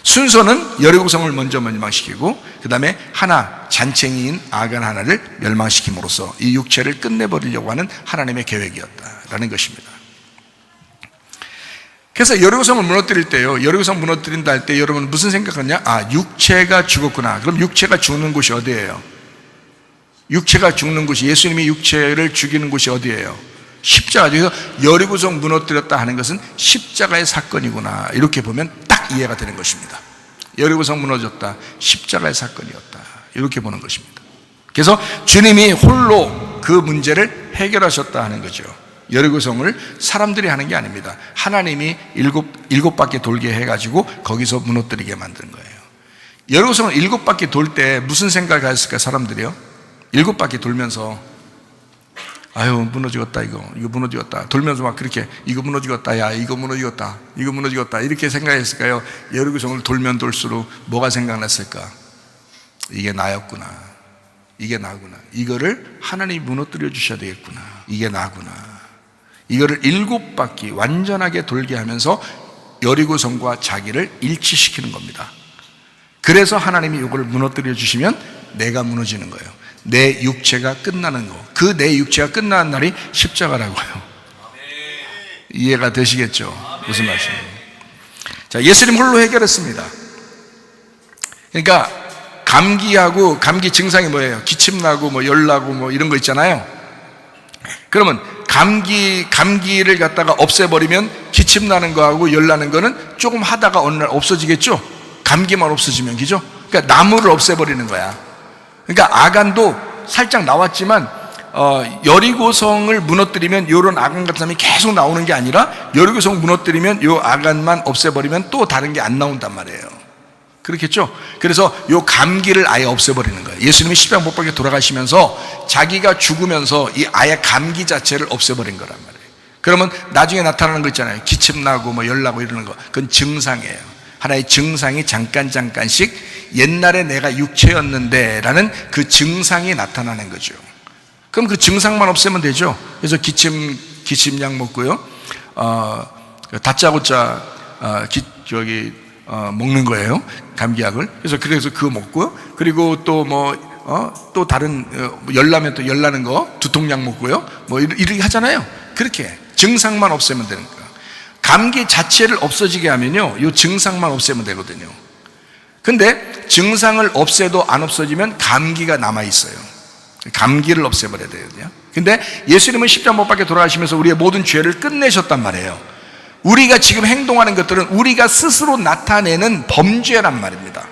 순서는 여리고성을 먼저 멸망시키고 그 다음에 하나, 잔챙이인 아간 하나를 멸망시킴으로써 이 육체를 끝내버리려고 하는 하나님의 계획이었다라는 것입니다. 그래서 여리고성을 무너뜨릴 때요, 여리고성 무너뜨린다 할 때 여러분 무슨 생각하냐? 육체가 죽었구나. 그럼 육체가 죽는 곳이 어디예요? 육체가 죽는 곳이, 예수님이 육체를 죽이는 곳이 어디예요? 십자가. 그래서 여리고성 무너뜨렸다 하는 것은 십자가의 사건이구나, 이렇게 보면 딱 이해가 되는 것입니다. 여리고성 무너졌다, 십자가의 사건이었다, 이렇게 보는 것입니다. 그래서 주님이 홀로 그 문제를 해결하셨다 하는 거죠. 여리고성을 사람들이 하는 게 아닙니다. 하나님이 일곱 바퀴 돌게 해가지고 거기서 무너뜨리게 만든 거예요. 여리고성을 7바퀴 돌 때 무슨 생각을 했을까, 사람들이요? 7바퀴 돌면서 아유 무너지겠다, 이거 무너지겠다, 돌면서 막 그렇게 이거 무너지겠다, 야 이거 무너지겠다, 이거 무너지겠다, 이렇게 생각했을까요? 여리고성을 돌면 돌수록 뭐가 생각났을까? 이게 나였구나, 이게 나구나, 이거를 하나님이 무너뜨려 주셔야 되겠구나, 이게 나구나. 이거를 7바퀴 완전하게 돌게 하면서 여리고성과 자기를 일치시키는 겁니다. 그래서 하나님이 이걸 무너뜨려 주시면 내가 무너지는 거예요. 내 육체가 끝나는 거. 그 내 육체가 끝나는 날이 십자가라고요. 이해가 되시겠죠? 무슨 말씀이에요? 자, 예수님 홀로 해결했습니다. 그러니까 감기하고, 감기 증상이 뭐예요? 기침나고 열나고 이런 거 있잖아요. 그러면 감기를 갖다가 없애버리면 기침나는 거하고 열나는 거는 조금 하다가 어느 날 없어지겠죠? 감기만 없어지면, 그죠? 그러니까 나무를 없애버리는 거야. 그러니까 아간도 살짝 나왔지만 여리고성을 무너뜨리면 이런 아간 같은 사람이 계속 나오는 게 아니라 여리고성 무너뜨리면 이 아간만 없애버리면 또 다른 게 안 나온단 말이에요. 그렇겠죠? 그래서 이 감기를 아예 없애버리는 거예요. 예수님이 십자가 못 박혀 돌아가시면서 자기가 죽으면서 이 아예 감기 자체를 없애버린 거란 말이에요. 그러면 나중에 나타나는 거 있잖아요. 기침나고 열나고 이러는 거, 그건 증상이에요. 하나의 증상이 잠깐씩 옛날에 내가 육체였는데 라는 그 증상이 나타나는 거죠. 그럼 그 증상만 없애면 되죠. 그래서 기침약 먹고요, 다짜고짜 먹는 거예요, 감기약을. 그래서 그거 먹고요, 그리고 또 다른 열나면 또 열나는 거 두통약 먹고요, 이렇게 하잖아요. 그렇게 증상만 없애면 되는 거예요. 감기 자체를 없어지게 하면요, 이 증상만 없애면 되거든요. 근데 증상을 없애도 안 없어지면 감기가 남아있어요. 감기를 없애버려야 되거든요. 근데 예수님은 십자가 못 박혀 돌아가시면서 우리의 모든 죄를 끝내셨단 말이에요. 우리가 지금 행동하는 것들은 우리가 스스로 나타내는 범죄란 말입니다.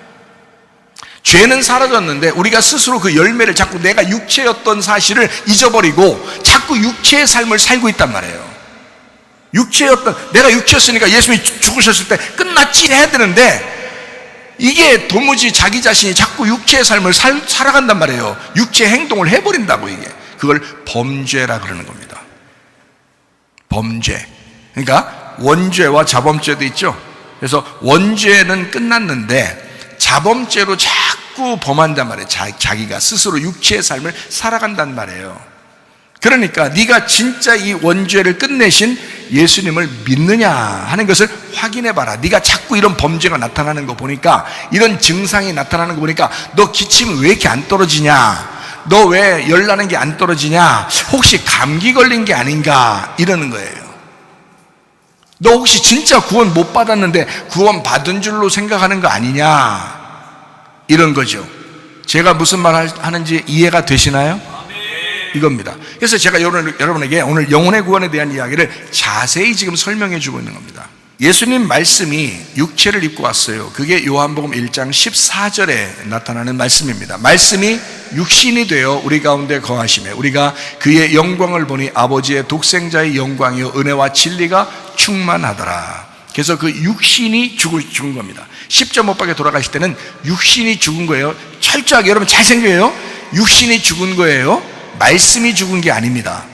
죄는 사라졌는데 우리가 스스로 그 열매를, 자꾸 내가 육체였던 사실을 잊어버리고 자꾸 육체의 삶을 살고 있단 말이에요. 내가 육체였으니까 예수님이 죽으셨을 때 끝났지 해야 되는데 이게 도무지 자기 자신이 자꾸 육체의 삶을 살아간단 말이에요. 육체 행동을 해버린다고. 이게 그걸 범죄라 그러는 겁니다. 범죄. 그러니까 원죄와 자범죄도 있죠. 그래서 원죄는 끝났는데 자범죄로 자꾸 범한단 말이에요. 자기가 스스로 육체의 삶을 살아간단 말이에요. 그러니까 네가 진짜 이 원죄를 끝내신 예수님을 믿느냐 하는 것을 확인해봐라. 네가 자꾸 이런 범죄가 나타나는 거 보니까, 이런 증상이 나타나는 거 보니까 너 기침이 왜 이렇게 안 떨어지냐, 너 왜 열나는 게 안 떨어지냐, 혹시 감기 걸린 게 아닌가 이러는 거예요. 너 혹시 진짜 구원 못 받았는데 구원 받은 줄로 생각하는 거 아니냐, 이런 거죠. 제가 무슨 말 하는지 이해가 되시나요? 이겁니다. 그래서 제가 여러분에게 오늘 영혼의 구원에 대한 이야기를 자세히 지금 설명해 주고 있는 겁니다. 예수님 말씀이 육체를 입고 왔어요. 그게 요한복음 1장 14절에 나타나는 말씀입니다. 말씀이 육신이 되어 우리 가운데 거하시매 우리가 그의 영광을 보니 아버지의 독생자의 영광이요 은혜와 진리가 충만하더라. 그래서 그 육신이 죽은 겁니다. 십자가 못 박혀 돌아가실 때는 육신이 죽은 거예요. 철저하게 여러분 잘 생각해요. 육신이 죽은 거예요. 말씀이 죽은 게 아닙니다.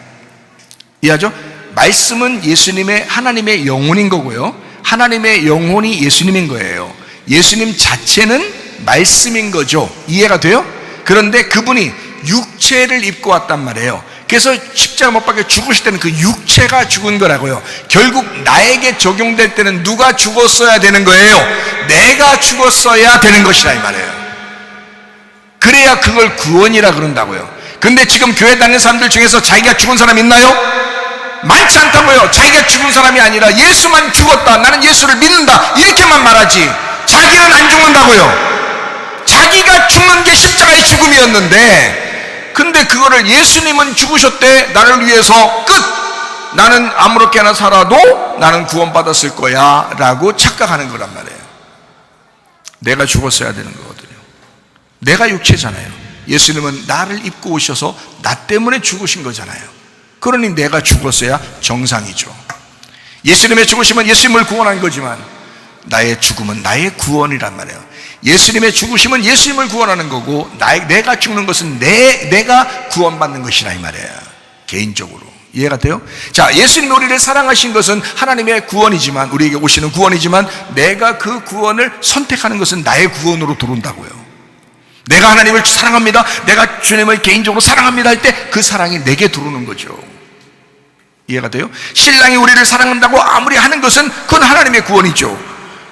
이해하죠? 말씀은 예수님의, 하나님의 영혼인 거고요, 하나님의 영혼이 예수님인 거예요. 예수님 자체는 말씀인 거죠. 이해가 돼요? 그런데 그분이 육체를 입고 왔단 말이에요. 그래서 십자가 못 박혀 죽으실 때는 그 육체가 죽은 거라고요. 결국 나에게 적용될 때는 누가 죽었어야 되는 거예요? 내가 죽었어야 되는 것이라 이 말이에요. 그래야 그걸 구원이라 그런다고요. 근데 지금 교회 다니는 사람들 중에서 자기가 죽은 사람 있나요? 많지 않다고요. 자기가 죽은 사람이 아니라 예수만 죽었다, 나는 예수를 믿는다, 이렇게만 말하지 자기는 안 죽는다고요. 자기가 죽는 게 십자가의 죽음이었는데, 근데 그거를 예수님은 죽으셨대, 나를 위해서 끝, 나는 아무렇게나 살아도 나는 구원받았을 거야 라고 착각하는 거란 말이에요. 내가 죽었어야 되는 거거든요. 내가 육체잖아요. 예수님은 나를 입고 오셔서 나 때문에 죽으신 거잖아요. 그러니 내가 죽었어야 정상이죠. 예수님의 죽으심은 예수님을 구원한 거지만 나의 죽음은 나의 구원이란 말이에요. 예수님의 죽으심은 예수님을 구원하는 거고, 내가 죽는 것은 내가 구원받는 것이라 이 말이에요. 개인적으로. 이해가 돼요? 자, 예수님이 우리를 사랑하신 것은 하나님의 구원이지만, 우리에게 오시는 구원이지만, 내가 그 구원을 선택하는 것은 나의 구원으로 들어온다고요. 내가 하나님을 사랑합니다, 내가 주님을 개인적으로 사랑합니다 할 때 그 사랑이 내게 들어오는 거죠. 이해가 돼요? 신랑이 우리를 사랑한다고 아무리 하는 것은 그건 하나님의 구원이죠.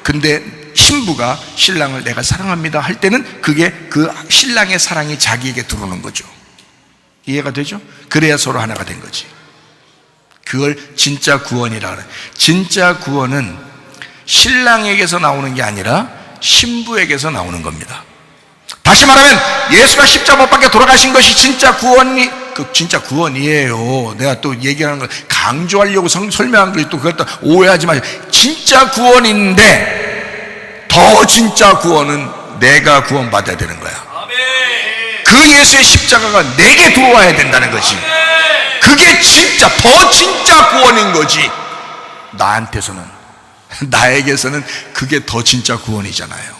근데 신부가 신랑을 내가 사랑합니다 할 때는 그게 그 신랑의 사랑이 자기에게 들어오는 거죠. 이해가 되죠? 그래야 서로 하나가 된 거지. 그걸 진짜 구원이라 그래. 진짜 구원은 신랑에게서 나오는 게 아니라 신부에게서 나오는 겁니다. 다시 말하면 예수가 십자가 못 박혀 돌아가신 것이 진짜 진짜 구원이에요. 내가 또 얘기하는 걸 강조하려고 설명한 걸 또 그것도 오해하지 마세요. 진짜 구원인데 더 진짜 구원은 내가 구원받아야 되는 거야. 그 예수의 십자가가 내게 들어와야 된다는 거지. 그게 진짜 더 진짜 구원인 거지. 나한테서는, 나에게서는 그게 더 진짜 구원이잖아요.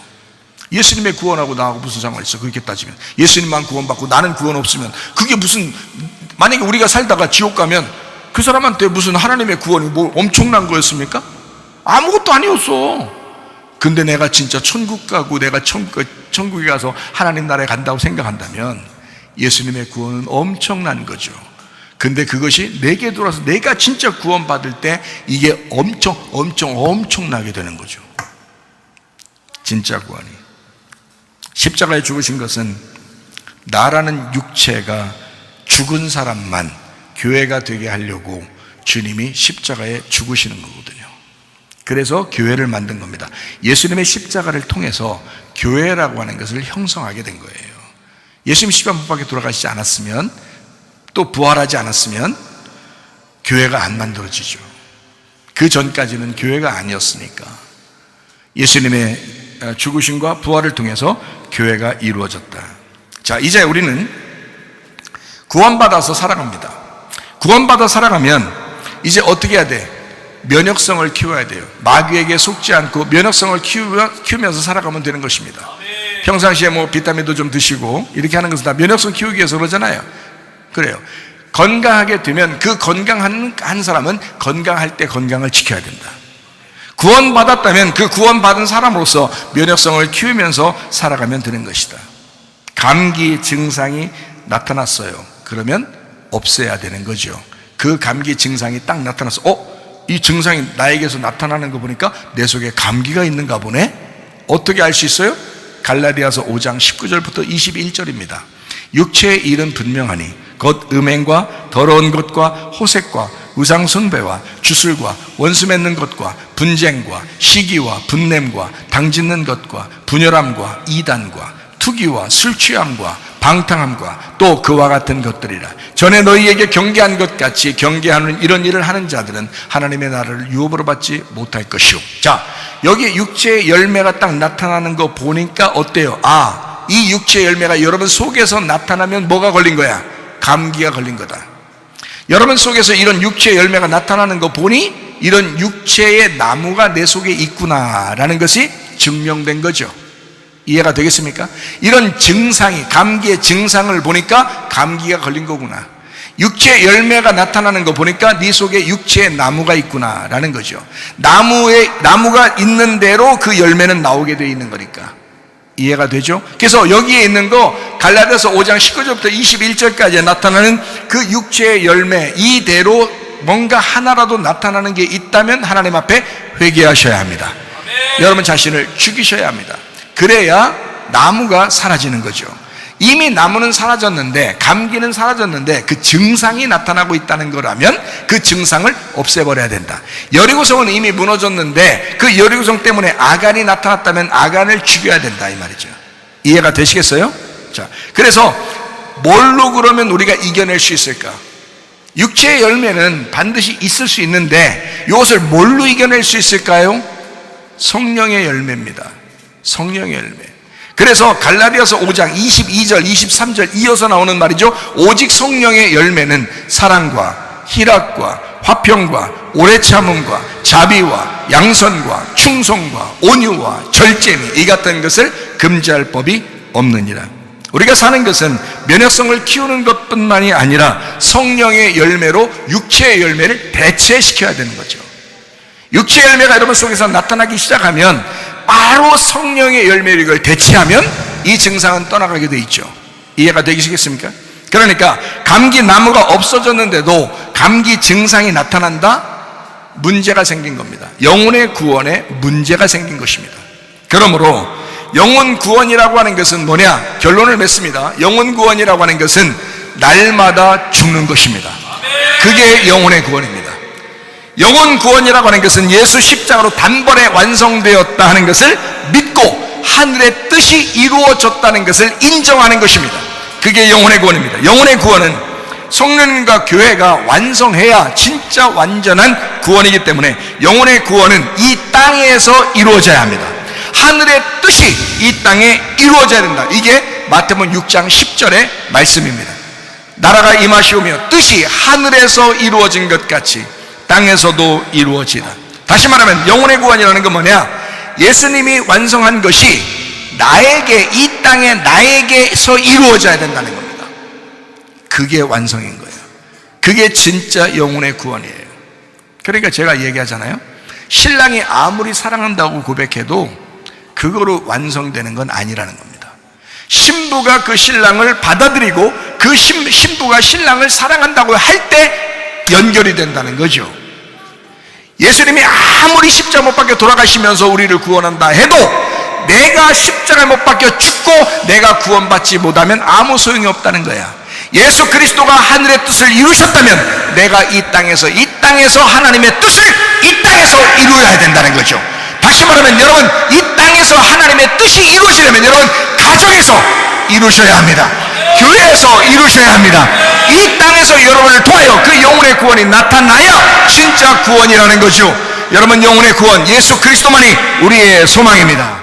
예수님의 구원하고 나하고 무슨 상관이 있어? 그렇게 따지면 예수님만 구원받고 나는 구원 없으면 그게 무슨, 만약에 우리가 살다가 지옥 가면 그 사람한테 무슨 하나님의 구원이 뭐 엄청난 거였습니까? 아무것도 아니었어. 근데 내가 진짜 천국 가고 내가 천국에 가서 하나님 나라에 간다고 생각한다면 예수님의 구원은 엄청난 거죠. 근데 그것이 내게 들어와서 내가 진짜 구원받을 때 이게 엄청나게 되는 거죠. 진짜 구원이. 십자가에 죽으신 것은 나라는 육체가 죽은 사람만 교회가 되게 하려고 주님이 십자가에 죽으시는 거거든요. 그래서 교회를 만든 겁니다. 예수님의 십자가를 통해서 교회라고 하는 것을 형성하게 된 거예요. 예수님 십자가 못 박혀 돌아가시지 않았으면, 또 부활하지 않았으면 교회가 안 만들어지죠. 그 전까지는 교회가 아니었으니까. 예수님의 죽으심과 부활을 통해서 교회가 이루어졌다. 자, 이제 우리는 구원받아서 살아갑니다. 구원받아 살아가면 이제 어떻게 해야 돼? 면역성을 키워야 돼요. 마귀에게 속지 않고 면역성을 키우면서 살아가면 되는 것입니다. 평상시에 뭐 비타민도 좀 드시고 이렇게 하는 것은 다 면역성 키우기 위해서 그러잖아요. 그래요. 건강하게 되면 그 건강한 한 사람은 건강할 때 건강을 지켜야 된다. 구원받았다면 그 구원받은 사람으로서 면역성을 키우면서 살아가면 되는 것이다. 감기 증상이 나타났어요. 그러면 없애야 되는 거죠. 그 감기 증상이 딱 나타났어. 이 증상이 나에게서 나타나는 거 보니까 내 속에 감기가 있는가 보네. 어떻게 알 수 있어요? 갈라디아서 5장 19절부터 21절입니다. 육체의 일은 분명하니 곧 음행과 더러운 것과 호색과 우상 숭배와 주술과 원수 맺는 것과 분쟁과 시기와 분냄과 당짓는 것과 분열함과 이단과 투기와 술 취함과 방탕함과 또 그와 같은 것들이라. 전에 너희에게 경계한 것 같이 경계하는 이런 일을 하는 자들은 하나님의 나라를 유업으로 받지 못할 것이오. 자, 여기 육체의 열매가 딱 나타나는 거 보니까 어때요? 이 육체의 열매가 여러분 속에서 나타나면 뭐가 걸린 거야? 감기가 걸린 거다. 여러분 속에서 이런 육체의 열매가 나타나는 거 보니 이런 육체의 나무가 내 속에 있구나라는 것이 증명된 거죠. 이해가 되겠습니까? 이런 증상이, 감기의 증상을 보니까 감기가 걸린 거구나. 육체의 열매가 나타나는 거 보니까 네 속에 육체의 나무가 있구나라는 거죠. 나무가 있는 대로 그 열매는 나오게 되어 있는 거니까. 이해가 되죠? 그래서 여기에 있는 거 갈라디아서 5장 19절부터 21절까지 나타나는 그 육체의 열매, 이대로 뭔가 하나라도 나타나는 게 있다면 하나님 앞에 회개하셔야 합니다. 아멘. 여러분 자신을 죽이셔야 합니다. 그래야 나무가 사라지는 거죠. 이미 나무는 사라졌는데, 감기는 사라졌는데 그 증상이 나타나고 있다는 거라면 그 증상을 없애버려야 된다. 여리고성은 이미 무너졌는데 그 여리고성 때문에 아간이 나타났다면 아간을 죽여야 된다, 이 말이죠. 이해가 되시겠어요? 자, 그래서 뭘로 그러면 우리가 이겨낼 수 있을까? 육체의 열매는 반드시 있을 수 있는데 이것을 뭘로 이겨낼 수 있을까요? 성령의 열매입니다. 성령의 열매. 그래서 갈라디아서 5장 22절 23절 이어서 나오는 말이죠. 오직 성령의 열매는 사랑과 희락과 화평과 오래 참음과 자비와 양선과 충성과 온유와 절제미 이 같은 것을 금지할 법이 없느니라. 우리가 사는 것은 면역성을 키우는 것뿐만이 아니라 성령의 열매로 육체의 열매를 대체시켜야 되는 거죠. 육체의 열매가 여러분 속에서 나타나기 시작하면 바로 성령의 열매를 이걸 대체하면 이 증상은 떠나가게 돼 있죠. 이해가 되시겠습니까? 그러니까 감기 나무가 없어졌는데도 감기 증상이 나타난다? 문제가 생긴 겁니다. 영혼의 구원에 문제가 생긴 것입니다. 그러므로 영혼 구원이라고 하는 것은 뭐냐? 결론을 맺습니다. 영혼 구원이라고 하는 것은 날마다 죽는 것입니다. 그게 영혼의 구원입니다. 영혼 구원이라고 하는 것은 예수 십자가로 단번에 완성되었다 하는 것을 믿고 하늘의 뜻이 이루어졌다는 것을 인정하는 것입니다. 그게 영혼의 구원입니다. 영혼의 구원은 성령님과 교회가 완성해야 진짜 완전한 구원이기 때문에 영혼의 구원은 이 땅에서 이루어져야 합니다. 하늘의 뜻이 이 땅에 이루어져야 된다. 이게 마태복음 6장 10절의 말씀입니다. 나라가 임하시오며 뜻이 하늘에서 이루어진 것 같이 땅에서도 이루어지다. 다시 말하면 영혼의 구원이라는 건 뭐냐? 예수님이 완성한 것이 나에게, 이 땅에 나에게서 이루어져야 된다는 겁니다. 그게 완성인 거예요. 그게 진짜 영혼의 구원이에요. 그러니까 제가 얘기하잖아요. 신랑이 아무리 사랑한다고 고백해도 그거로 완성되는 건 아니라는 겁니다. 신부가 그 신랑을 받아들이고 그 신부가 신랑을 사랑한다고 할 때 연결이 된다는 거죠. 예수님이 아무리 십자가 못 박혀 돌아가시면서 우리를 구원한다 해도 내가 십자가 못 박혀 죽고 내가 구원받지 못하면 아무 소용이 없다는 거야. 예수 그리스도가 하늘의 뜻을 이루셨다면 내가 이 땅에서 하나님의 뜻을 이 땅에서 이루어야 된다는 거죠. 다시 말하면 여러분, 이 땅에서 하나님의 뜻이 이루어지려면 여러분 가정에서 이루셔야 합니다. 교회에서 이루셔야 합니다. 이 땅에서 여러분을 통하여 그 영혼의 구원이 나타나야 진짜 구원이라는 거죠. 여러분, 영혼의 구원 예수 그리스도만이 우리의 소망입니다.